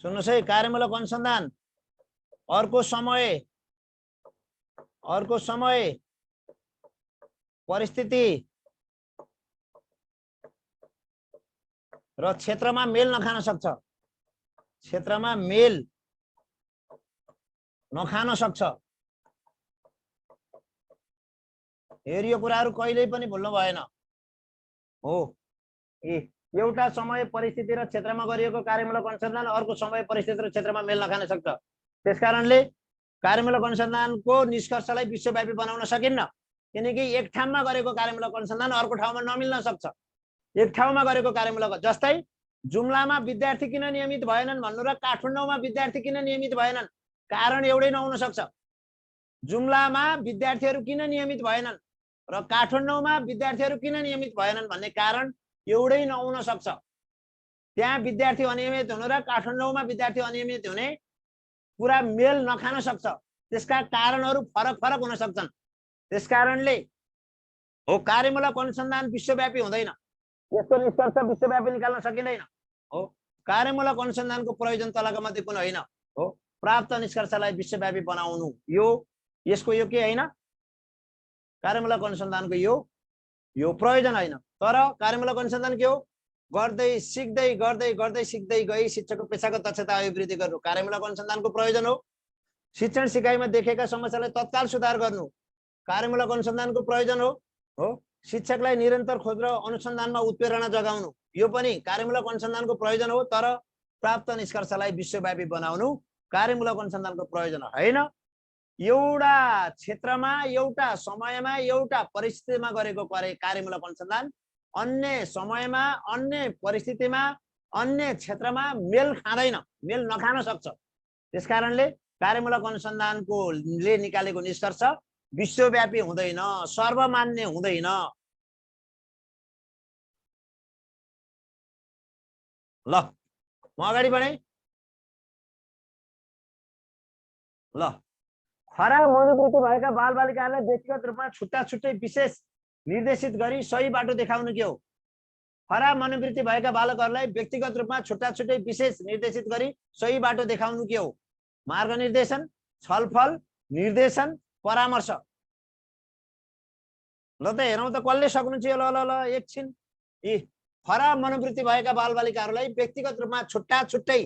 सुन्नुहोस् है, कार्यमूलक अनुसन्धान अर्को समय परिस्थिति र क्षेत्रमा मेल नखान सक्छ, क्षेत्रमा मेल नखान सक्छ। यो कुराहरु कहिल्यै पनि भुल्नु भएन हो। एउटा समय परिस्थिति र क्षेत्रमा गरिएको कार्यमूलक अनुसन्धान अर्को समय परिस्थिति र क्षेत्रमा मेल नखान सक्छ। त्यसकारणले कार्यमूलक अनुसन्धानको निष्कर्षलाई विश्वव्यापी बनाउन सकिन्न, किनकि एक ठाउँमा गरेको कार्यमूलक अनुसन्धान अर्को ठाउँमा नमिल्न सक्छ। एक ठाउँमा गरेको कार्यमूलक, जस्तै जुम्लामा विद्यार्थी किन नियमित भएनन् भन्नु र काठमाडौँमा विद्यार्थी किन नियमित भएनन्, कारण एउटै नहुन सक्छ। जुम्लामा विद्यार्थीहरू किन नियमित भएनन् र काठमाडौँमा विद्यार्थीहरू किन नियमित भएनन् भन्ने कारण एउटै नहुन सक्छ। त्यहाँ विद्यार्थी अनियमित हुनु र काठमाडौँमा विद्यार्थी अनियमित हुने कुरा मेल नखान सक्छ, त्यसका कारणहरू फरक फरक हुन सक्छन्। त्यसकारणले हो कार्यमूलक अनुसन्धान विश्वव्यापी हुँदैन, यसको निष्कर्ष विश्वव्यापी निकाल्न सकिँदैन। हो कार्यमूलक अनुसन्धानको प्रयोजन तलका मध्ये कुन होइन, हो प्राप्त निष्कर्षलाई विश्वव्यापी बनाउनु, यो यसको यो के होइन, कार्यमूलक अनुसन्धानको यो प्रयोजन होइन। तर कार्यमूलक अनुसन्धान के हो, गर्दै सिक्दै गर्दै गर्दै सिक्दै गई शिक्षकको पेशागत दक्षता अभिवृद्धि गर्नु कार्यमूलक अनुसन्धानको प्रयोजन हो। शिक्षण सिकाइमा देखेका समस्यालाई तत्काल सुधार गर्नु कार्यमूलक अनुसन्धानको प्रयोजन हो। शिक्षकलाई निरन्तर खोज र अनुसन्धानमा उत्प्रेरणा जगाउनु यो पनि कार्यमूलक अनुसन्धानको प्रयोजन हो। तर प्राप्त निष्कर्षलाई विश्वव्यापी बनाउनु कार्यमूलक अनुसन्धानको प्रयोजन होइन। एउटा क्षेत्रमा एउटा समयमा एउटा परिस्थितिमा गरेको कार्यमूलक अनुसन्धान अन्य समयमा अन्य परिस्थितिमा अन्य क्षेत्रमा मेल खाँदैन, मेल नखान सक्छ। त्यसकारणले कार्यमूलक अनुसन्धानको ले निकालेको निष्कर्ष विश्वव्यापी हुँदैन, सर्वमान्य हुँदैन। ल म अगाडि बढे। ल खराब मनोवृत्ति भएका बालबालिकाहरूलाई व्यक्तिगत रूपमा छुट्टा छुट्टै विशेष निर्देशित गरी सही बाटो देखाउनु के हो। खराब मनोवृत्ति भएका बालकहरूलाई व्यक्तिगत रूपमा छुट्टा छुट्टै विशेष निर्देशित गरी सही बाटो देखाउनु के हो। मार्ग निर्देशन, छलफल, निर्देशन, परामर्श। ल त हेरौँ त कसले सक्नुहुन्छ यो। ल ल ल एकछिन। खराब मनोवृत्ति भएका बालबालिकाहरूलाई व्यक्तिगत रूपमा छुट्टा छुट्टै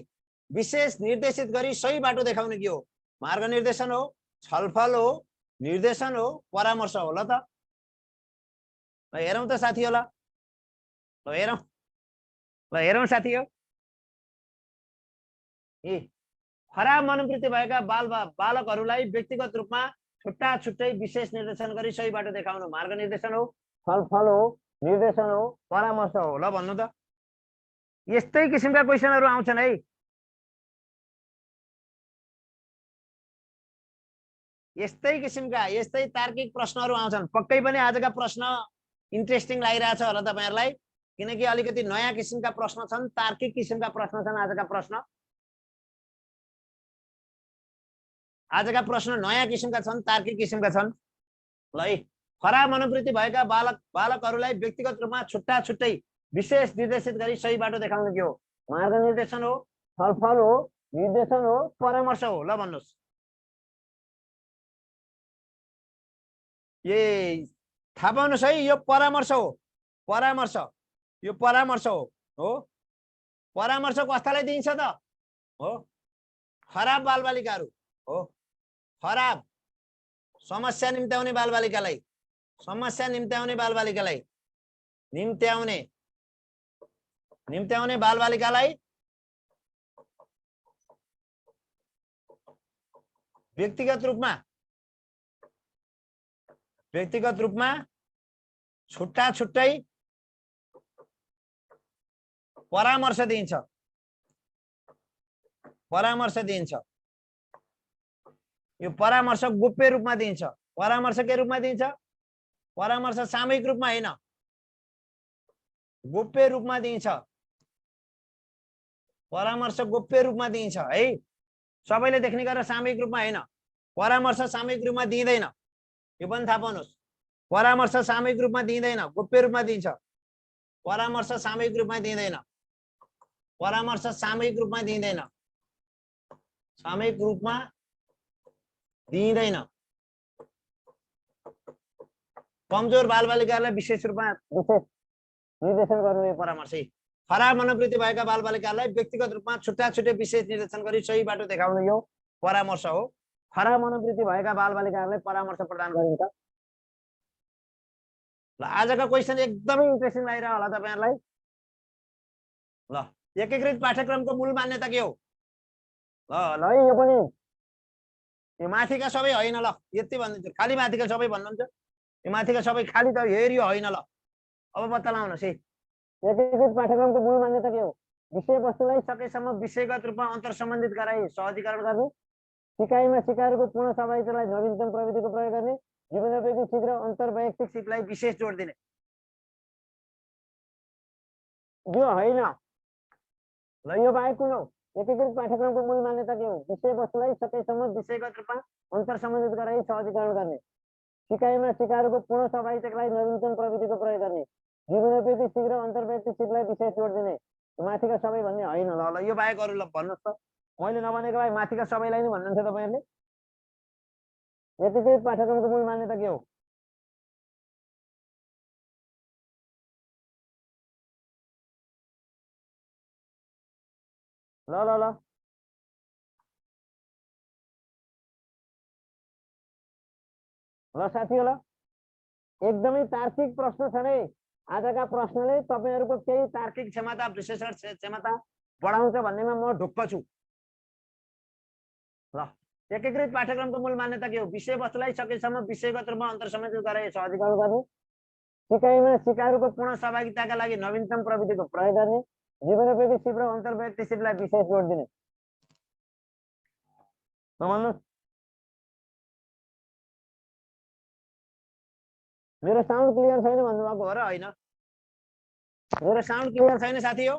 विशेष निर्देशित गरी सही बाटो देखाउनु के हो। मार्ग निर्देशन हो, छलफल हो, निर्देशन हो, परामर्श हो। ल त हेरौँ त साथी होला। ल हेरौँ साथी हो। खराब मनोवृत्ति भएका बालकहरूलाई व्यक्तिगत रूपमा छुट्टा छुट्टै विशेष निर्देशन गरी सही बाटो देखाउनु मार्ग निर्देशन हो, छलफल हो, निर्देशन हो, परामर्श हो। ल भन्नु त। यस्तै किसिमका क्वेसनहरू आउँछन् है। यस्तै किसिमका यस्तै तार्किक प्रश्नहरू आउँछन्। पक्कै पनि आजका प्रश्न इन्ट्रेस्टिङ लागिरहेछ होला तपाईहरुलाई, किनकि अलिकति नयाँ किसिमका प्रश्न छन्, तार्किक किसिमका प्रश्न छन् आजका प्रश्न। आजका प्रश्न नयाँ किसिमका छन्, तार्किक किसिमका छन्। ल है, खराब मनोवृत्ति भएका बालकहरूलाई व्यक्तिगत रूपमा छुट्टा छुट्टै विशेष निर्देशित गरी सही बाटो देखाउनु के हो। मार्ग निर्देशन हो, छलफल हो, निर्देशन हो, परामर्श हो। ल भन्नुस्। ये थाहा पाउनुस् है, यो परामर्श हो। परामर्श, यो परामर्श हो। परामर्श कस्तालाई दिइन्छ त हो, खराब बालबालिकाहरू हो। खराब समस्या निम्त्याउने बालबालिकालाई, समस्या निम्त्याउने बालबालिकालाई, निम्त्याउने बालबालिकालाई व्यक्तिगत रूपमा छुट्टा छुट्टै परामर्श दिइन्छ। परामर्श दिइन्छ। यो परामर्श गोप्य रूपमा दिइन्छ। परामर्श के रूपमा दिइन्छ? परामर्श सामूहिक रूपमा हैन, गोप्य रूपमा दिइन्छ। परामर्श गोप्य रूपमा दिइन्छ है, सबैले देख्ने गरेर सामूहिक रूपमा हैन। परामर्श सामूहिक रूपमा दिइदैन, यो पनि थाहा पाउनुस्। परामर्श सामूहिक रूपमा दिइदैन, गोप्य रूपमा दिइन्छ। परामर्श सामूहिक रूपमा दिइदैन, परामर्श सामूहिक रूपमा दिइदैन, सामूहिक रूपमा दिइदैन। कमजोर बालबालिकाहरूलाई विशेष रूपमा निर्देशन गर्नु यो परामर्श। खराब मनोवृत्ति भएका बालबालिकालाई व्यक्तिगत रूपमा छुट्टा छुट्टै विशेष निर्देशन गरी सही बाटो देखाउनु यो परामर्श हो। खराब मनोवृत्ति भएका बालबालिकाहरूलाई परामर्श प्रदान गरिन्छ। ल आजको क्वेशन एकदमै इन्ट्रेस्टिङ लागिरह्यो होला तपाईहरुलाई। ल एकीकृत पाठ्यक्रमको मूल मान्यता के हो? ल यो पनि यो माथिका सबै होइन ल, यति भनिदिन्छु, खाली माथिका सबै भन्नुहुन्छ, यो माथिका सबै खाली त हेरियो होइन ल। अब पत्ता लगाउनुहोस् है, एकीकृत पाठ्यक्रमको मूल मान्यता के हो? विषयवस्तुलाई सकेसम्म विषयगत रूपमा अन्तर सम्बन्धित गराई सहजीकरण गर्ने, सिकाइमा सिकारुको पूर्ण सहभागितालाई नवीनतम प्रविधिको प्रयोग गर्ने, जीवनोपयोगी सिप र अन्तर्वैयक्तिक सिपलाई विशेष जोड दिने। यो होइन ल, यो बाहेक कुन हो? एकीकृत पाठ्यक्रमको मूल मान्यता के हो? विषयवस्तुलाई सकेसम्म विषयगत रूपमा अन्तर सम्बन्धित गराई सहजीकरण गर्ने, सिकाइमा सिकारुको पूर्ण सहभागितालाई नवीनतम प्रविधिको प्रयोग गर्ने, जीवनोपयोगी सिप र अन्तर्वैयक्तिक सिपलाई विशेष जोड दिने। माथिका सबै भन्ने होइन ल, यो बाहेक अरू ल भन्नुहोस् त, मैले नभनेको भए माथिका सबैलाई नै भन्नुहुन्थ्यो तपाईँहरूले। एकीकृत पाठ्यक्रमको मूल मान्यता के हो? ल ल ल ल साथी होला, एकदमै तार्किक प्रश्न छ नै। आजका प्रश्नले तपाईँहरूको केही तार्किक क्षमता, विश्लेषण क्षमता बढाउँछ भन्नेमा म ढुक्क छु ल। एकीकृत पाठ्यक्रमको मूल मान्यता के हो? विषयवस्तुलाई सकेसम्म विषयगत रूपमा अन्तर सम्बन्धित गराई सहजीकरण गर्ने, सिकाइमा सिकारुको पूर्ण सहभागिताका लागि नवीनतम प्रविधिको प्रयोग गर्ने, जीवनोपयोगी सिप र अन्तर्वैयक्तिक सिपलाई विशेष जोड दिने। भन्नुहोस्, मेरो साउन्ड क्लियर छैन भन्नुभएको हो र होइन? मेरो साउन्ड क्लियर छैन साथी हो?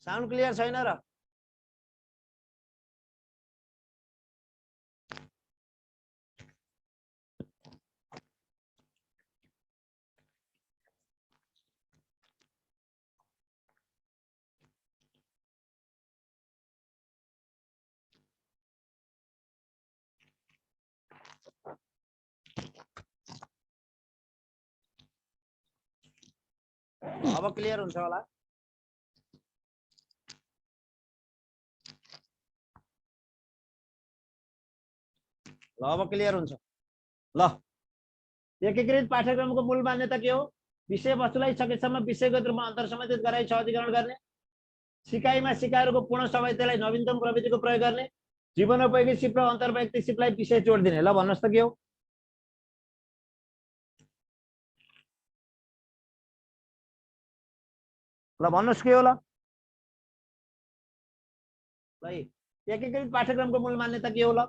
साउन्ड क्लियर छैन र? अब क्लियर हुन्छ होला? ल अब क्लियर हुन्छ ल। एकीकृत पाठ्यक्रमको मूल मान्यता के हो? विषयवस्तुलाई सकेसम्म विषयगत रूपमा अन्तर सम्बन्धित गराई सहजीकरण गर्ने, सिकाइमा सिकारुको पूर्ण सहभागितालाई नवीनतम प्रविधिको प्रयोग गर्ने, जीवनोपयोगी सिप र अन्तर्वैयक्तिक सिपलाई विशेष जोड दिने। ल भन्नुहोस् त के हो? ल भन्नुहोस् के हो ल? एकीकृत पाठ्यक्रमको मूल मान्यता के हो ल?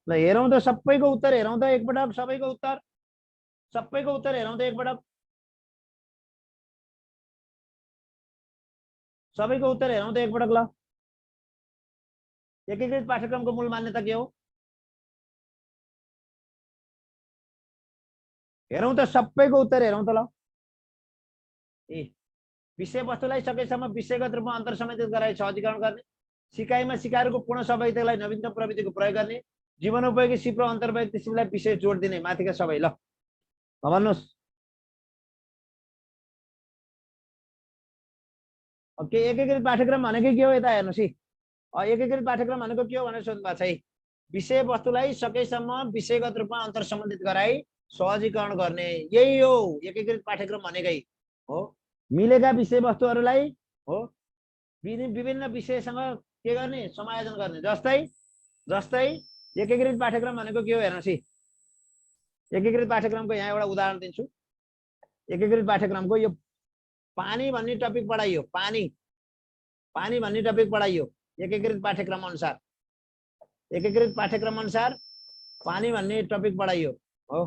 ल हेरौँ त, सबैको उत्तर हेरौँ त एकपटक, सबैको उत्तर, सबैको उत्तर हेरौँ त एकपटक, सबैको उत्तर हेरौँ त एकपटक ल। एकीकृत पाठ्यक्रमको मूल मान्यता के हो? हेरौँ त, सबैको उत्तर हेरौँ त ल। ए, विषयवस्तुलाई सकेसम्म विषयगत रूपमा अन्तर सम्बन्धित गराई सहजीकरण गर्ने, सिकाइमा सिकारुको पूर्ण सहभागितालाई नवीनतम प्रविधिको प्रयोग गर्ने, जीवनोपयोगी सिप र अन्तर्वैयक्तिक सिपलाई विशेष जोड दिने। माथिका सबै ल भन्नुहोस्। ओके, एकीकृत पाठ्यक्रम भनेको के हो? यता हेर्नुहोस् है, एकीकृत पाठ्यक्रम भनेको के हो भनेर सोध्नु भएको छ है। विषयवस्तुलाई सकेसम्म विषयगत रूपमा अन्तर सम्बन्धित गराई सहजीकरण गर्ने, यही हो एकीकृत पाठ्यक्रम भनेकै हो। मिलेका विषयवस्तुहरूलाई हो विभिन्न विषयसँग के गर्ने? समायोजन गर्ने। जस्तै जस्तै एकीकृत पाठ्यक्रम भनेको के हो हेर्नुहोस् है। एकीकृत पाठ्यक्रमको यहाँ एउटा उदाहरण दिन्छु। एकीकृत पाठ्यक्रमको यो पानी भन्ने टपिक पढाइयो, पानी पानी भन्ने टपिक पढाइयो एकीकृत पाठ्यक्रम अनुसार। एकीकृत पाठ्यक्रम अनुसार पानी भन्ने टपिक पढाइयो हो,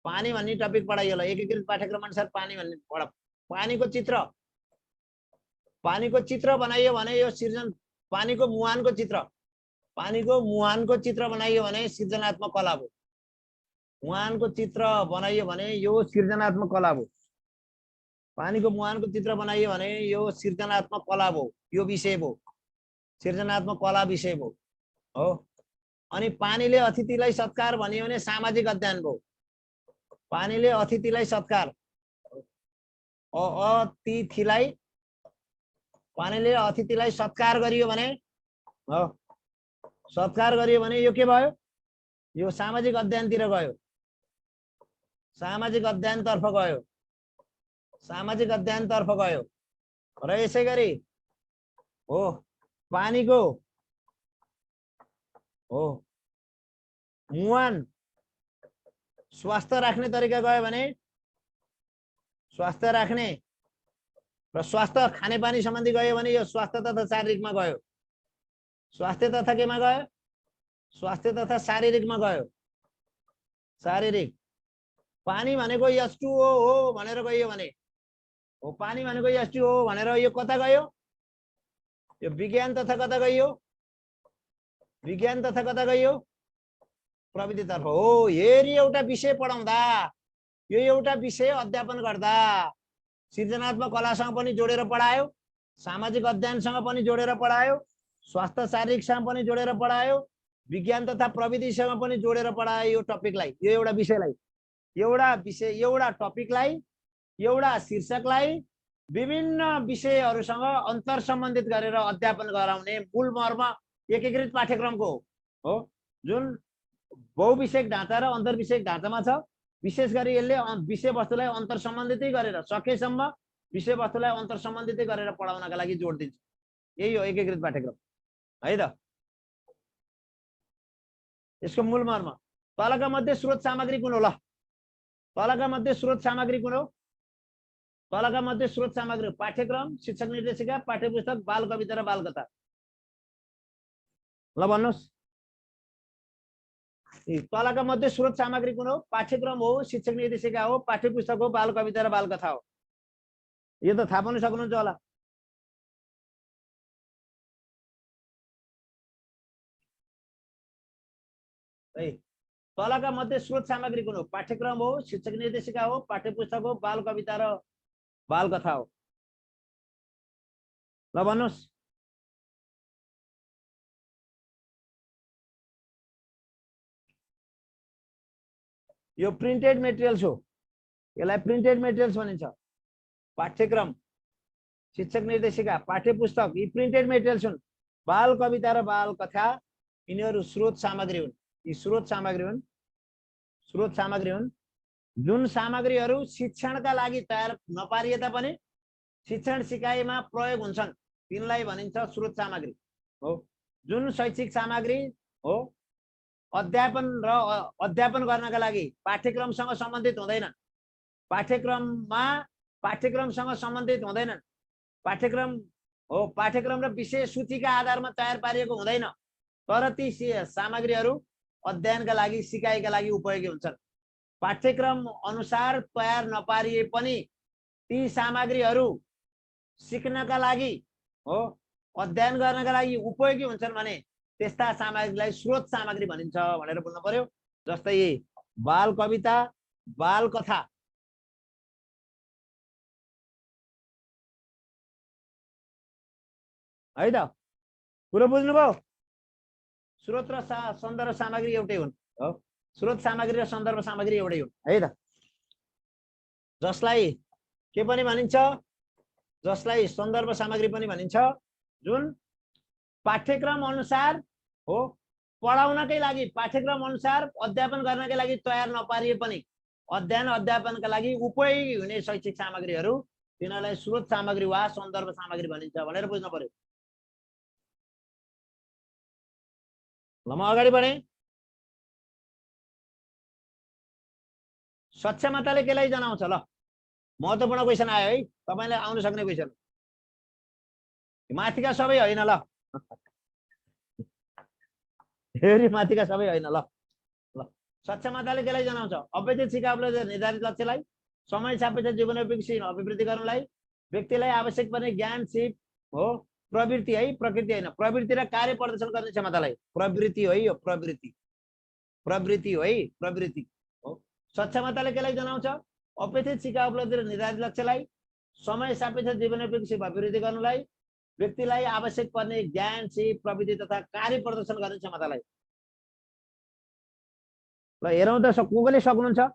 पानी भन्ने टपिक पढाइयो ल। एकीकृत पाठ्यक्रम अनुसार पानी भन्ने पढ, पानीको चित्र, पानीको चित्र बनाइयो भने यो सृजन, पानीको मुहानको चित्र, पानीको मुहानको चित्र बनाइयो भने सृजनात्मक कला हो। मुहानको चित्र बनाइयो भने यो सृजनात्मक कला हो। पानीको मुहानको चित्र बनाइयो भने यो सृजनात्मक कला हो, यो विषय हो, सृजनात्मक कला विषय हो। अनि पानीले अतिथिलाई सत्कार भनियो भने सामाजिक अध्ययन हो। पानीले अतिथिलाई सत्कार, अतिथिलाई, पानीले अतिथिलाई सत्कार गरियो भने हो, सत्कार गरियो भने यो के भयो? यो सामाजिक अध्ययनतिर गयो, सामाजिक अध्ययनतर्फ गयो, सामाजिक अध्ययन तर्फ गयो र यसै गरी हो पानीको हो मुहान स्वास्थ्य राख्ने तरिका गयो भने स्वास्थ्य राख्ने र स्वास्थ्य खानेपानी सम्बन्धी गयो भने यो स्वास्थ्य तथा शारीरिकमा गयो स्वास्थ्य तथा केमा गयो स्वास्थ्य तथा शारीरिकमा गयो शारीरिक पानी भनेको H2O हो भनेर गयो भने हो पानी भनेको H2O हो भनेर यो कता गयो यो विज्ञान तथा कता गयो विज्ञान तथा कता गयो प्रविधि तर्फ हो हेरी एउटा विषय पढाउँदा यो एउटा विषय अध्यापन गर्दा सृजनात्मक कलासँग पनि जोडेर पढायो सामाजिक अध्ययनसँग पनि जोडेर पढायो स्वास्थ्य शारीरिकसँग पनि जोडेर पढायो विज्ञान तथा प्रविधिसँग पनि जोडेर पढायो यो टपिकलाई यो एउटा विषयलाई एउटा टपिकलाई एउटा शीर्षकलाई विभिन्न विषयहरूसँग अन्तर सम्बन्धित गरेर अध्यापन गराउने मूल मर्म एकीकृत पाठ्यक्रमको हो जुन बहुविषयक ढाँचा र अन्तर्विषयक ढाँचामा छ विशेष गरी यसले विषयवस्तुलाई अन्तर सम्बन्धितै गरेर सकेसम्म विषयवस्तुलाई अन्तर सम्बन्धितै गरेर पढाउनका लागि जोड दिन्छ यही हो एकीकृत पाठ्यक्रम है त यसको मूल मर्म तलका मध्ये स्रोत सामग्री कुन हो ल तलका मध्ये स्रोत सामग्री कुन हो तलका मध्ये स्रोत सामग्री पाठ्यक्रम शिक्षक निर्देशिका पाठ्यपुस्तक बाल कविता र बाल कथा ल भन्नुस् तलका मध्ये स्रोत सामग्री कुन हो पाठ्यक्रम हो शिक्षक निर्देशिका हो पाठ्यपुस्तक हो बाल कविता र बाल कथा हो यो त थाहा पनि सक्नुहुन्छ होला है तलका मध्ये स्रोत सामग्री कुन हो पाठ्यक्रम हो शिक्षक निर्देशिका हो पाठ्यपुस्तक हो बाल कविता र बाल कथा हो ल भन्नुस् यो प्रिन्टेड मेटेरियल्स हो यसलाई प्रिन्टेड मेटेरियल्स भनिन्छ पाठ्यक्रम शिक्षक निर्देशिका पाठ्यपुस्तक यी प्रिन्टेड मेटेरियल्स हुन् बाल कविता र बाल कथा यिनीहरू स्रोत सामग्री हुन् यी स्रोत सामग्री हुन् जुन सामग्रीहरू शिक्षणका लागि तयार नपारिए तापनि शिक्षण सिकाइमा प्रयोग हुन्छन् तिनलाई भनिन्छ स्रोत सामग्री हो जुन शैक्षिक सामग्री हो अध्यापन गर्नका लागि पाठ्यक्रमसँग सम्बन्धित हुँदैन पाठ्यक्रमसँग सम्बन्धित हुँदैनन् पाठ्यक्रम र विषय सूचीका आधारमा तयार पारिएको हुँदैन तर ती सामग्रीहरू अध्ययनका लागि सिकाइका लागि उपयोगी हुन्छन् पाठ्यक्रम अनुसार तयार नपारिए पनि ती सामग्रीहरू सिक्नका लागि हो अध्ययन गर्नका लागि उपयोगी हुन्छन् भने त्यस्ता सामग्रीलाई स्रोत सामग्री भनिन्छ भनेर बुझ्नु पर्यो जस्तै बाल कविता बाल कथा है त कुरो बुझ्नुभयो स्रोत र सन्दर्भ सामग्री एउटै हुन् हो स्रोत सामग्री र सन्दर्भ सामग्री एउटै हुन् है त जसलाई के पनि भनिन्छ जसलाई सन्दर्भ सामग्री पनि भनिन्छ जुन पाठ्यक्रम अनुसार हो पढाउनकै लागि पाठ्यक्रम अनुसार अध्यापन गर्नकै लागि तयार नपारिए पनि अध्यापनका लागि उपयोगी हुने शैक्षिक सामग्रीहरू तिनीहरूलाई स्रोत सामग्री वा सन्दर्भ सामग्री भनिन्छ भनेर बुझ्नु पर्यो ल म अगाडि बढे सक्षमताले केलाई जनाउँछ ल महत्त्वपूर्ण क्वेशन आयो है तपाईलाई आउन सक्ने क्वेशन माथिका सबै होइन ल हेरी माथिका सबै होइन ल ल सक्षमताले केलाई जनाउँछ अपेक्षित सिकाउले निर्धारित लक्ष्यलाई समय सापेक्ष जीवनोपयोगी अभिवृद्धि गर्नलाई व्यक्तिलाई आवश्यक पर्ने ज्ञान सिप हो प्रवृत्ति है प्रकृति होइन प्रवृत्ति र कार्य प्रदर्शन गर्ने क्षमतालाई प्रवृत्ति हो यो प्रवृत्ति हो है प्रवृत्ति हो सक्षमताले केलाई जनाउँछ अपेक्षित सिका उपलब्धि र निर्धारित लक्ष्यलाई समय सापेक्ष जीवनोपयोगी अभिवृद्धि गर्नलाई व्यक्तिलाई आवश्यक पर्ने ज्ञान सिप प्रविधि तथा कार्य प्रदर्शन गर्ने क्षमतालाई ल हेरौँ त को कोले सक्नुहुन्छ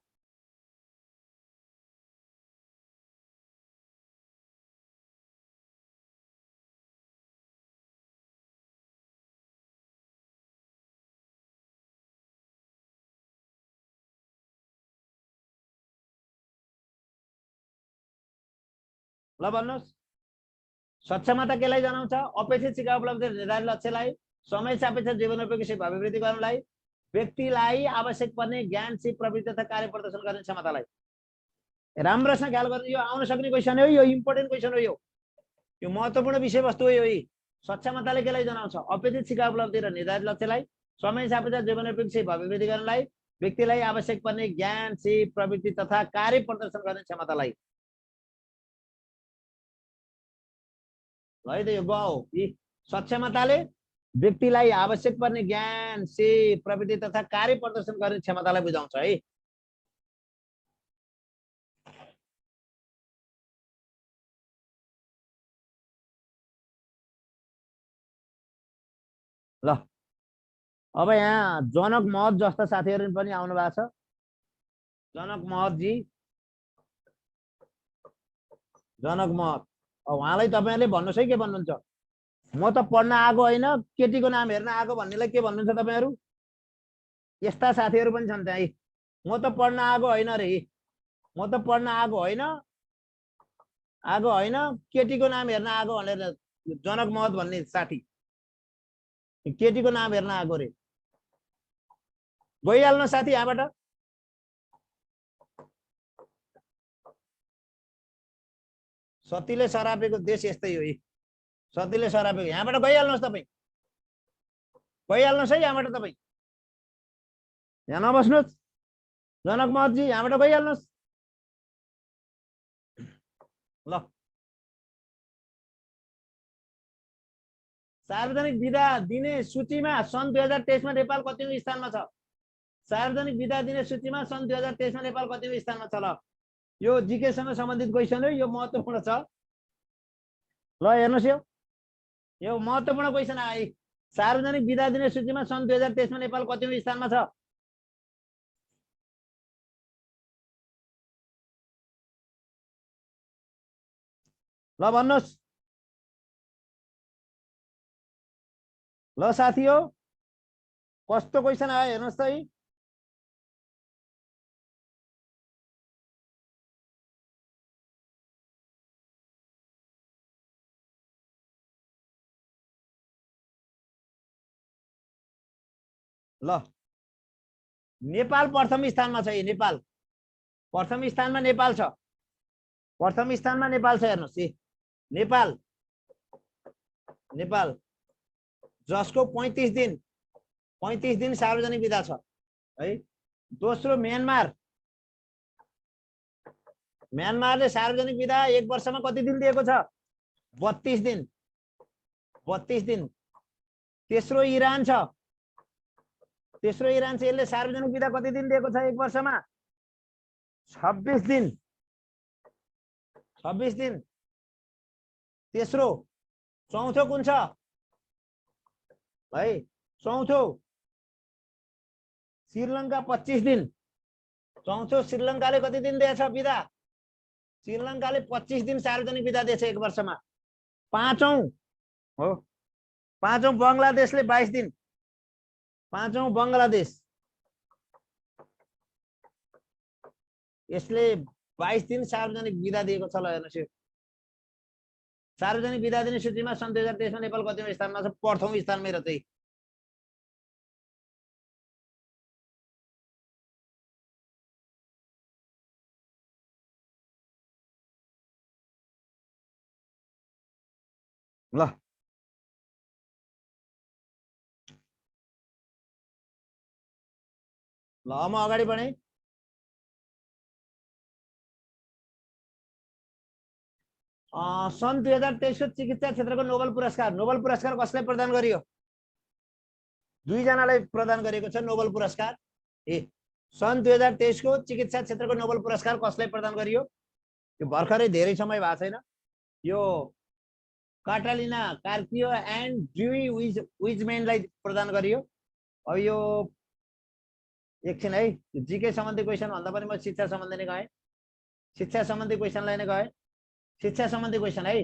ल भन्नुहोस्, सक्षमता केलाई जनाउँछ? अपेक्षित सिका उपलब्धि निर्धारित लक्ष्यलाई समय सापेक्ष जीवनोपयोगी सेवा अभिवृद्धि गर्नलाई व्यक्तिलाई आवश्यक पर्ने ज्ञान, सिप, प्रवृत्ति तथा कार्य प्रदर्शन गर्ने क्षमतालाई। राम्रोसँग ख्याल गर्नु, यो आउन सक्ने क्वेसन हो, यो इम्पोर्टेन्ट क्वेसन हो, यो महत्त्वपूर्ण विषयवस्तु हो। यो सक्षमताले केलाई जनाउँछ? अपेक्षित सिका उपलब्धि र निर्धारित लक्ष्यलाई समय सापेक्ष जीवनोपयोगी सेवा अभिवृद्धि गर्नलाई व्यक्तिलाई आवश्यक पर्ने ज्ञान, सिप, प्रवृत्ति तथा कार्य प्रदर्शन गर्ने क्षमतालाई। है त यो ग हो। सक्षमताले व्यक्तिलाई आवश्यक पर्ने ज्ञान, सिप, प्रवृत्ति तथा कार्य प्रदर्शन गर्ने क्षमतालाई बुझाउँछ है। ल अब यहाँ जनक महत जस्ता साथीहरु पनि आउनु भएको छ। जनक महत जी, जनक महत, अब उहाँलाई तपाईहरुले भन्नुस् है के भन्नुहुन्छ? म त पढ्न आएको होइन, केटीको नाम हेर्न आएको भन्नेलाई के भन्नुहुन्छ तपाईहरु? यस्ता साथीहरु पनि छन् त्यहाँ। म त पढ्न आएको होइन रे, म त पढ्न आएको होइन, केटीको नाम हेर्न आएको भनेर जनक महत भन्ने साथी केटीको नाम हेर्न आएको रे। गइहाल्नु साथी यहाँबाट। सतीले सरापेको देश यस्तै हो। सतीले सरापेको, यहाँबाट गइहाल्नुहोस् तपाईँ, गइहाल्नुहोस् है यहाँबाट तपाईँ, यहाँ नबस्नुहोस्। जनक महत जी यहाँबाट गइहाल्नुहोस्। ल सार्वजनिक विदा दिने सूचीमा सन् 2023 मा नेपाल कतिौं स्थानमा छ? सार्वजनिक विदा दिने सूचीमा सन् 2023 मा नेपाल कतिौं स्थानमा छ? ल यो जीके सँग सम्बन्धित क्वेशन हो, यो महत्त्वपूर्ण छ। ल हेर्नुस्, यो महत्त्वपूर्ण क्वेशन आयो। सार्वजनिक विदा दिने सूचीमा सन् 2023 मा नेपाल कतिौं स्थानमा छ? ल भन्नुस्। ल साथी हो, कस्तो क्वेशन आयो हेर्नुस् त है। ल नेपाल प्रथम स्थानमा छ। नेपाल प्रथम स्थानमा नेपाल छ। प्रथम स्थानमा नेपाल छ। हेर्नुस्, नेपाल नेपाल जसको 35 दिन सार्वजनिक विदा छ है। दोस्रो म्यानमार, म्यानमारले सार्वजनिक विदा एक वर्षमा कति दिन दिएको छ? 32 दिन, 32 दिन। तेस्रो इरान छ, तेस्रो इरान छ, यसले सार्वजनिक विदा कति दिन दिएको छ एक वर्षमा? 26 दिन, 26 दिन। तेस्रो, चौथो कुन छ है? चौथो श्रीलङ्का 25 दिन। चौथो श्रीलङ्काले कति दिन दिएछ विदा? श्रीलङ्काले 25 दिन सार्वजनिक विदा दिएछ एक वर्षमा। पाँचौं हो, पाँचौं बंगलादेशले 22 दिन। पाँचौं बंगलादेश, यसले 22 दिन सार्वजनिक विदा दिएको छ। ल हेर्नुस्, सार्वजनिक विदा दिने सूचीमा सन् 2023 मा नेपाल कतिौं स्थानमा छ? प्रथम स्थानमै र चाहिँ। ल ल म अगाडि बढे। सन् 2023 को चिकित्सा क्षेत्रको नोबेल पुरस्कार, नोबेल पुरस्कार कसलाई प्रदान गरियो? दुईजनालाई प्रदान गरिएको छ नोबेल पुरस्कार। सन् 2023 को चिकित्सा क्षेत्रको नोबेल पुरस्कार कसलाई प्रदान गरियो? यो भर्खरै धेरै समय भएको छैन। यो काटालिना कार्कियो एन्ड ड्युई विजमेनलाई प्रदान गरियो। अब यो एकछिन है, जीके सम्बन्धी क्वेशन भन्दा पनि म शिक्षा सम्बन्धी नै गएँ। शिक्षा सम्बन्धी क्वेशनलाई नै गएँ। शिक्षा सम्बन्धी क्वेशन है।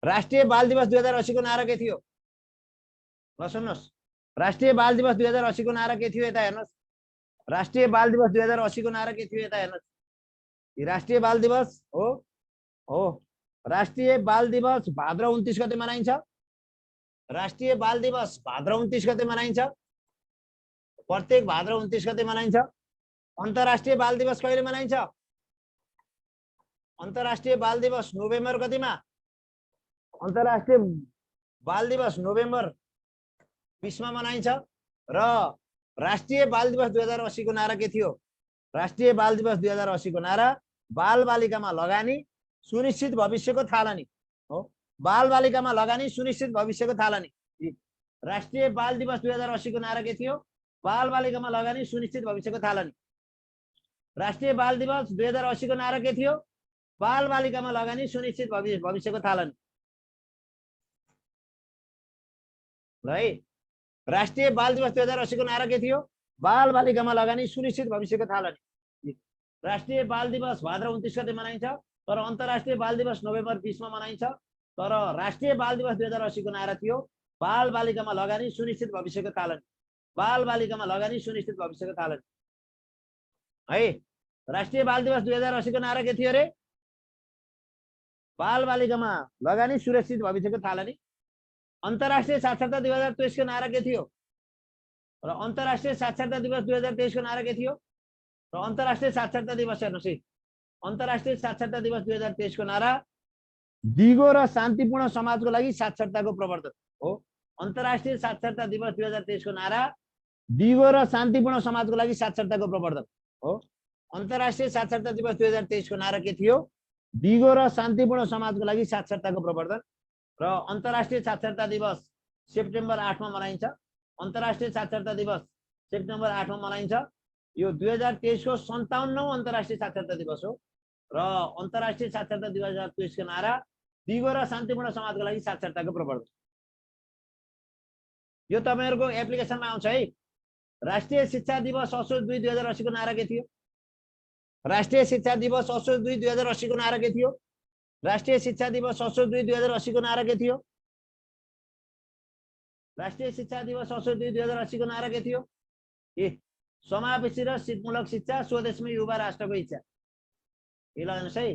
राष्ट्रिय बाल दिवस 2080 को नारा के थियो? ल सुन्नुहोस्, राष्ट्रिय बाल दिवस 2080 को नारा के थियो? यता हेर्नुहोस्, राष्ट्रिय बाल दिवस 2080 को नारा के थियो? यता हेर्नुहोस्, राष्ट्रिय बाल दिवस हो राष्ट्रिय बाल दिवस भाद्र 29 गते मनाइन्छ। राष्ट्रिय बाल दिवस भाद्र 29 गते मनाइन्छ। प्रत्येक भाद्र 29 गते मनाइन्छ। अन्तर्राष्ट्रिय बाल दिवस कहिले मनाइन्छ? अन्तर्राष्ट्रिय बाल दिवस नोभेम्बर कतिमा? अन्तर्राष्ट्रिय बाल दिवस नोभेम्बर 20 मा मनाइन्छ। र राष्ट्रिय बाल दिवस 2080 को नारा के थियो? राष्ट्रिय बाल दिवस 2080 को नारा बाल बालिकामा लगानी सुनिश्चित भविष्यको थालनी हो। बाल बालिकामा लगानी सुनिश्चित भविष्यको थालनी। राष्ट्रिय बाल दिवस 2080 को नारा के थियो? बाल बालिकामा लगानी सुनिश्चित भविष्यको थालनी। राष्ट्रिय बाल दिवस 2080 को नारा के थियो? बाल बालिकामा लगानी सुनिश्चित भविष्यको थालनी। है राष्ट्रिय बाल दिवस 2080 को नारा के थियो? बाल बालिकामा लगानी सुनिश्चित भविष्यको थालनी। राष्ट्रिय बाल दिवस भाद्र 29 गते मनाइन्छ, तर अन्तर्राष्ट्रिय बाल दिवस नोभेम्बर 20 मा मनाइन्छ। तर राष्ट्रिय बाल दिवस 2080 को नारा थियो बाल बालिकामा लगानी सुनिश्चित भविष्यको थालनी। बाल बालिकामा लगानी सुनिश्चित भविष्यको थालनी है। राष्ट्रिय बाल दिवस 2080 को नारा के थियो रे? बाल बालिकामा लगानी सुरक्षित भविष्यको थालनी। अन्तर्राष्ट्रिय साक्षरता 2023 को नारा के थियो? र अन्तर्राष्ट्रिय साक्षरता दिवस 2023 को नारा के थियो? र अन्तर्राष्ट्रिय साक्षरता दिवस हेर्नुस् है, अन्तर्राष्ट्रिय साक्षरता दिवस 2023 को नारा दिगो र शान्तिपूर्ण समाजको लागि साक्षरताको प्रवर्धन हो। अन्तर्राष्ट्रिय साक्षरता दिवस 2023 को नारा दिगो र शान्तिपूर्ण समाजको लागि साक्षरताको प्रवर्धन हो। अन्तर्राष्ट्रिय साक्षरता दिवस 2023 को नारा के थियो? दिगो र शान्तिपूर्ण समाजको लागि साक्षरताको प्रवर्धन। र अन्तर्राष्ट्रिय साक्षरता दिवस सेप्टेम्बर 8 मा मनाइन्छ। अन्तर्राष्ट्रिय साक्षरता दिवस सेप्टेम्बर 8 मा मनाइन्छ। यो 2023 को 57औं अन्तर्राष्ट्रिय साक्षरता दिवस हो। र अन्तर्राष्ट्रिय साक्षरता दिवस 2023 को नारा दिगो र शान्तिपूर्ण समाजको लागि साक्षरताको प्रवर्धन। यो तपाईहरुको एप्लिकेसनमा आउँछ है। राष्ट्रिय शिक्षा दिवस असोज 2 2080 को नारा के थियो? राष्ट्रिय शिक्षा दिवस असोज 2 2080 को नारा के थियो? राष्ट्रिय शिक्षा दिवस असोज 2 2080 को नारा के थियो? राष्ट्रिय शिक्षा दिवस असोज 2 2080 को नारा के थियो? समावेशी र सिपमूलक शिक्षा, स्वदेशमै युवा राष्ट्रको इच्छा। यो हेर्नुस् है,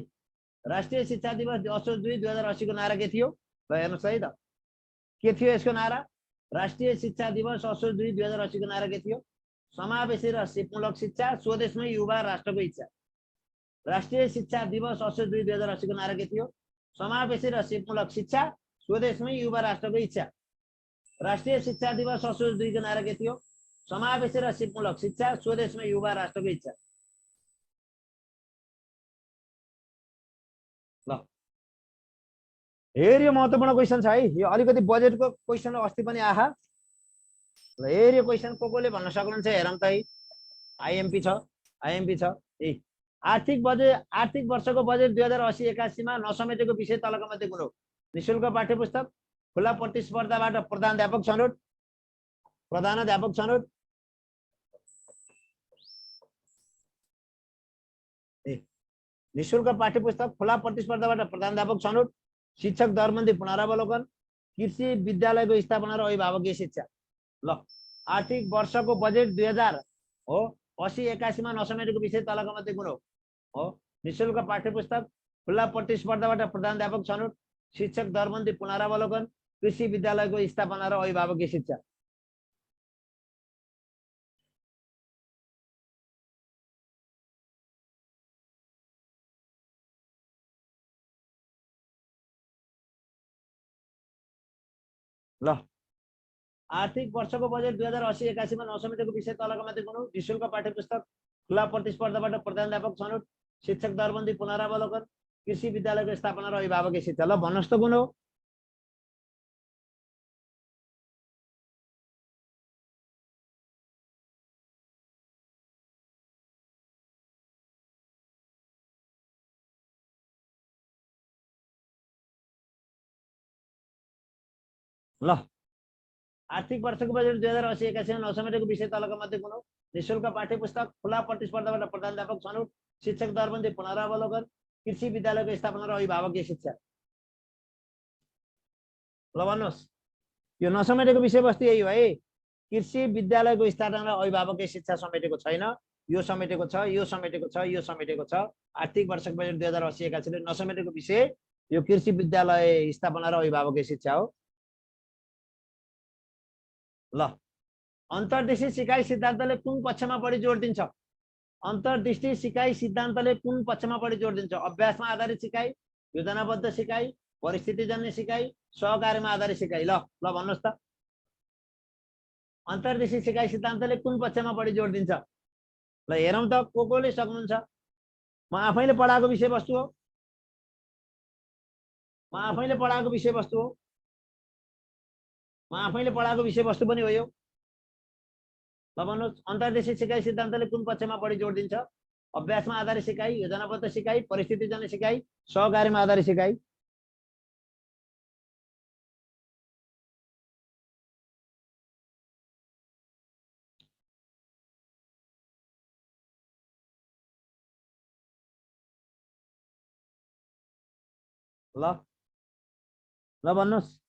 राष्ट्रिय शिक्षा दिवस असोज 2 2080 को नारा के थियो? ल हेर्नुस् है त के थियो यसको नारा? राष्ट्रिय शिक्षा दिवस असोज 2 2080 को नारा के थियो? समावेशी र सिपमूलक शिक्षा, स्वदेशमै युवा राष्ट्रको इच्छा। राष्ट्रिय शिक्षा दिवस असोज 2 2080 को नारा के थियो? समावेशी र सिपमूलक शिक्षा, स्वदेशमै युवा राष्ट्रको इच्छा। राष्ट्रिय शिक्षा दिवस असोज 2 को नारा के थियो? समावेशी र सिपमूलक शिक्षा, स्वदेशमै युवा राष्ट्रको इच्छा। ल हेर यो महत्त्वपूर्ण क्वेशन छ है। यो अलिकति बजेटको क्वेशन अस्ति पनि आहा। ल हेर यो क्वेशन कोले भन्न सक्नुहुन्छ हेरौँ त है। आईएमपी छ, आईएमपी छ। आर्थिक वर्षको बजेट 2080-81 मा नसमेटेको विषय तलका मध्ये कुन हो? निशुल्क पाठ्यपुस्तक, खुला प्रतिस्पर्धाबाट प्रधानाध्यापक छनौट, प्रधानाध्यापक छनौट, निशुल्क पाठ्यपुस्तक, खुला प्रतिस्पर्धाबाट प्रधानाध्यापक छनौट, शिक्षक दरबन्दी पुनरावलोकन, कृषि विद्यालयको स्थापना र अभिभावकीय शिक्षा। ल आर्थिक वर्षको बजेट 2080-81 मा नसमेटेको विषय तलका मध्ये कुन हो? निशुल्क पाठ्यपुस्तक, खुला प्रतिस्पर्धाबाट प्रधानाध्यापक छनौट, शिक्षक दरबन्दी पुनरावलोकन, कृषि विद्यालयको स्थापना र अभिभावकीय शिक्षा। ल आर्थिक वर्षको बजेट 2080-81 मा नसमेटेको विषय तलका मध्ये कुन हो? निशुल्क पाठ्यपुस्तक, खुला प्रतिस्पर्धाबाट प्रधानाध्यापक छनौट, शिक्षक दरबन्दी पुनरावलोकन, कृषि विद्यालयको स्थापना र अभिभावकीय शिक्षा। ल भन्नुस् त कुन हो? ल आर्थिक वर्षको बजेट 2080-81 मा नसमेटेको विषय तलका मध्ये कुन हो? निशुल्क पाठ्यपुस्तक, खुला प्रतिस्पर्धाबाट प्रधानाध्यापक छनौट, शिक्षक दरबन्दी पुनरावलोकन, कृषि विद्यालयको स्थापना र अभिभावकीय शिक्षा। ल भन्नुहोस्, यो नसमेटेको विषयवस्तु यही हो है। कृषि विद्यालयको स्थापना र अभिभावकीय शिक्षा समेटेको छैन। यो समेटेको छ, यो समेटेको छ, यो समेटेको छ। आर्थिक वर्षको बजेट 2080-81 ले नसमेटेको विषय यो कृषि विद्यालय स्थापना र अभिभावकीय शिक्षा हो। ल, अन्तर्दृष्टि सिकाइ सिद्धान्तले कुन पक्षमा बढी जोड दिन्छ? अन्तर्दृष्टि सिकाइ सिद्धान्तले कुन पक्षमा बढी जोड दिन्छ? अभ्यासमा आधारित सिकाइ, योजनाबद्ध सिकाइ, परिस्थितिजन्य सिकाइ, सहकार्यमा आधारित सिकाइ। ल ल भन्नुहोस् त, अन्तर्दृष्टि सिकाइ सिद्धान्तले कुन पक्षमा बढी जोड दिन्छ? ल हेरौँ त कोले सक्नुहुन्छ। म आफैले पढाएको विषयवस्तु हो, म आफैले पढाएको विषयवस्तु हो, म आफैले पढाएको विषयवस्तु पनि हो यो। ल भन्नुहोस्, अन्तर्दृष्टि सिकाइ सिद्धान्तले कुन पक्षमा बढी जोड दिन्छ? अभ्यासमा आधारित सिकाइ, योजनाबद्ध सिकाइ, परिस्थितिजन्य सिकाइ, सहकार्यमा आधारित सिकाइ। ल ल भन्नुहोस्।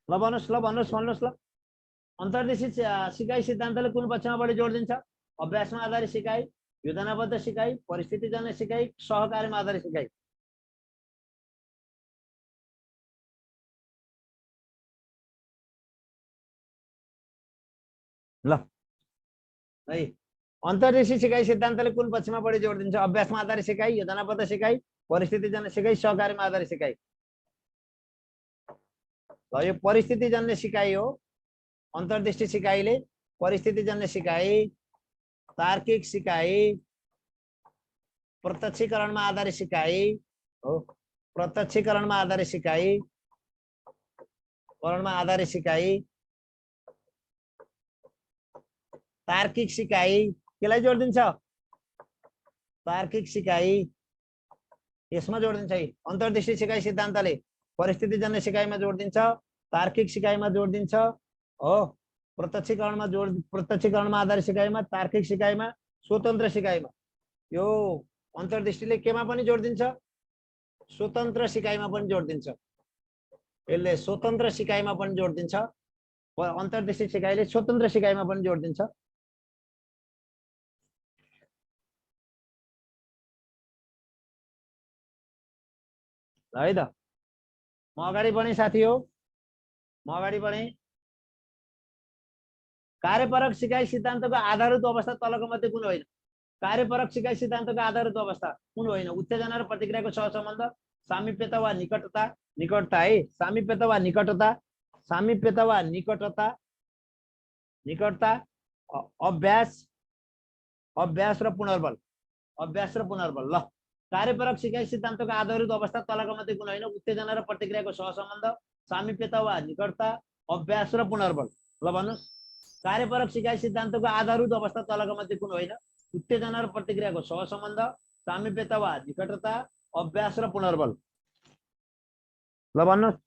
ल भन्नुहोस्, ल भन्नुहोस्, भन्नुहोस्। ल, अन्तर्दृष्टि सिकाइ सिद्धान्तले कुन पक्षमा बढी जोड दिन्छ? अभ्यासमा आधारित सिकाइ, योजनाबद्ध सिकाइ, परिस्थितिजन्य सिकाइ, सहकार्यमा आधारित सिकाइ। ल है, अन्तर्दृष्टि सिकाइ सिद्धान्तले कुन पक्षमा बढी जोड दिन्छ? अभ्यासमा आधारित सिकाइ, योजनाबद्ध सिकाइ, परिस्थितिजन्य सिकाइ, सहकार्यमा आधारित सिकाइ। ल, यो परिस्थितिजन्य सिकाइ हो। अन्तर्दृष्टि सिकाइले परिस्थितिजन्य सिकाइ, तार्किक सिकाइ, प्रत्यक्षीकरणमा आधारित सिकाइ हो, प्रत्यक्षीकरणमा आधारित सिकाइ, करणमा आधारित सिकाइ, तार्किक सिकाइ, केलाई जोड दिन्छ? तार्किक सिकाइ, यसमा जोड दिन्छ है। अन्तर्दृष्टि सिकाइ सिद्धान्तले परिस्थितिजन्य सिकाइमा जोड दिन्छ, तार्किक सिकाइमा जोड दिन्छ हो, प्रत्यक्षीकरणमा आधारित सिकाइमा, तार्किक सिकाइमा, स्वतन्त्र सिकाइमा। यो अन्तर्दृष्टिले केमा पनि जोड दिन्छ? स्वतन्त्र सिकाइमा पनि जोड दिन्छ। यसले स्वतन्त्र सिकाइमा पनि जोड दिन्छ, अन्तर्दृष्टि सिकाइले स्वतन्त्र सिकाइमा पनि जोड दिन्छ। है त, म अगाडि बढेँ साथी हो, म अगाडि बढेँ। कार्यपरक सिकाइ सिद्धान्तको आधारभूत अवस्था तलको मध्ये कुन होइन? कार्यपरक सिकाइ सिद्धान्तको आधारभूत अवस्था कुन होइन? उत्तेजना र प्रतिक्रियाको सहसम्बन्ध, सामिप्यता वा निकटता, निकटता है, सामिप्यता वा निकटता, सामिप्यता वा निकटता, निकटता, अभ्यास, अभ्यास र पुनर्बल, अभ्यास र पुनर्बल। ल, कार्यपरक सिकाइ सिद्धान्तको आधारभूत अवस्था तलको मध्ये कुन होइन? उत्तेजना र प्रतिक्रियाको सहसम्बन्ध, सामिप्यता वा निकटता, अभ्यास र पुनर्बल। ल भन्नुहोस्, कार्यपरक सिकाइ सिद्धान्तको आधारभूत अवस्था तलको मध्ये कुन होइन? उत्तेजना र प्रतिक्रियाको सहसम्बन्ध, सामिप्यता वा निकटता, अभ्यास र पुनर्बल। ल भन्नुहोस्।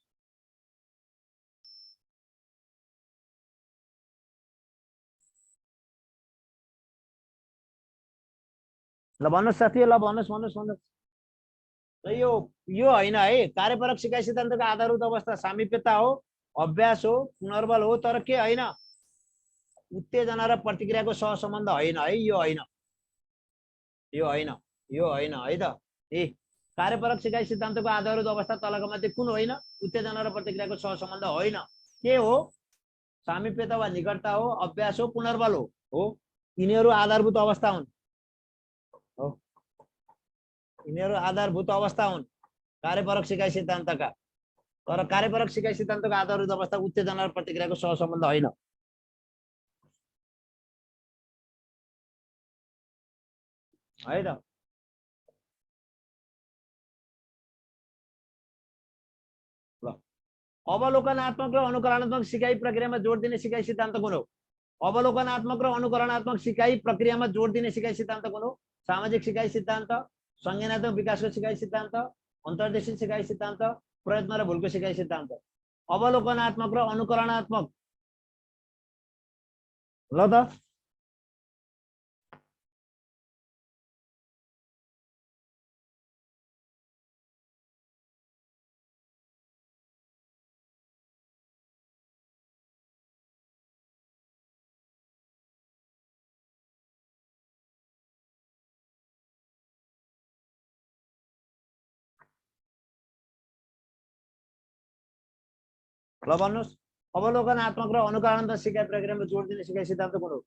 ल भन्नुहोस् साथी, ल भन्नुहोस्, भन्नुहोस्, भन्नुहोस्। यो होइन है, कार्यपरक सिकाइ सिद्धान्तको आधारभूत अवस्था सामिप्यता हो, अभ्यास हो, पुनर्बल हो, तर के होइन? उत्तेजना र प्रतिक्रियाको सहसम्बन्ध होइन है, यो होइन, यो होइन, यो होइन है त। ए, कार्यपरक सिकाइ सिद्धान्तको आधारभूत अवस्था तलको मध्ये कुन होइन? उत्तेजना र प्रतिक्रियाको सहसम्बन्ध होइन, के हो? सामिप्यता वा निकटता हो, अभ्यास हो, पुनर्बल हो, यिनीहरू आधारभूत अवस्था हुन् हो, यिनीहरू आधारभूत अवस्था हुन् कार्यपरक सिकाइ सिद्धान्तका। तर कार्यपरक सिकाइ सिद्धान्तको आधारभूत अवस्था उत्तेजना र प्रतिक्रियाको सहसम्बन्ध होइन है त। ल, अवलोकनात्मक र अनुकरणात्मक सिकाइ प्रक्रियामा जोड दिने सिकाइ सिद्धान्त कुन हो? अवलोकनात्मक र अनुकरणात्मक सिकाइ प्रक्रियामा जोड दिने सिकाइ सिद्धान्त कुन हो? सामाजिक सिकाइ सिद्धान्त, संज्ञानात्मक विकासको सिकाइ सिद्धान्त, अन्तर्देशीय सिकाइ सिद्धान्त, प्रयत्न र भुलको सिकाइ सिद्धान्त। अवलोकनात्मक र अनुकरणात्मक। ल त, ल भन्नुहोस् अवलोकनात्मक र अनुकरणात्मक सिकाइ प्रक्रियामा जोड दिने सिकाइ सिद्धान्त कुन हो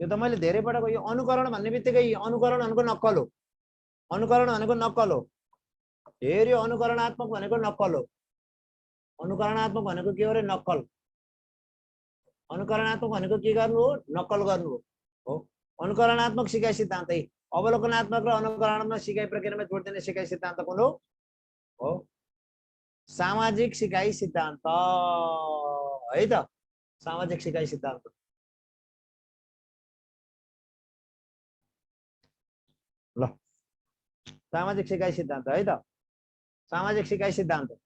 यो त मैले धेरै पटक यो अनुकरण भन्ने बित्तिकै अनुकरण भनेको नक्कल हो अनुकरण भनेको नक्कल हो हेर्यो अनुकरणात्मक भनेको नक्कल हो अनुकरणात्मक भनेको के हो रे नक्कल अनुकरणात्मक भनेको के गर्नु हो नक्कल गर्नु हो अनुकरणात्मक सिकाइ सिद्धान्त अवलोकनात्मक र अनुकरणात्मक सिकाइ प्रक्रियामा जोड दिने सिकाइ सिद्धान्त कुन हो सामाजिक सिकाइ सिद्धान्त है त सामाजिक सिकाइ सिद्धान्त ल सामाजिक सिकाइ सिद्धान्त है त सामाजिक सिकाइ सिद्धान्त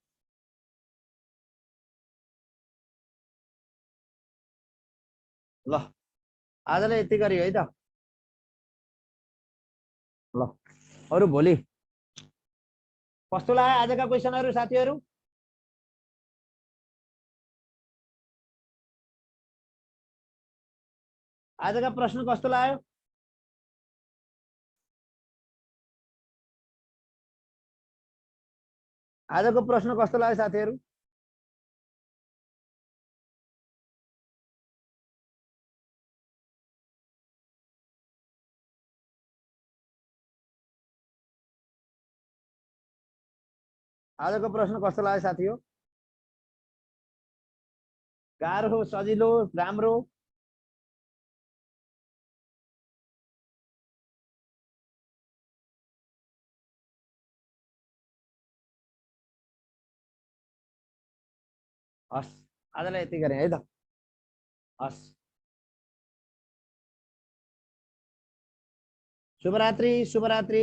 ल आजलाई यति गरी है त ल अरु भोलि कस्तो लाग्यो आजका क्वेशनहरु साथीहरु आजका प्रश्न कस्तो लाग्यो आजको प्रश्न कस्तो लाग्यो साथीहरु आजको प्रश्न कस्तो लाग्यो साथी हो गाह्रो सजिलो राम्रो हस् आजलाई यति गरे है त हस् शुभरात्रि शुभरात्रि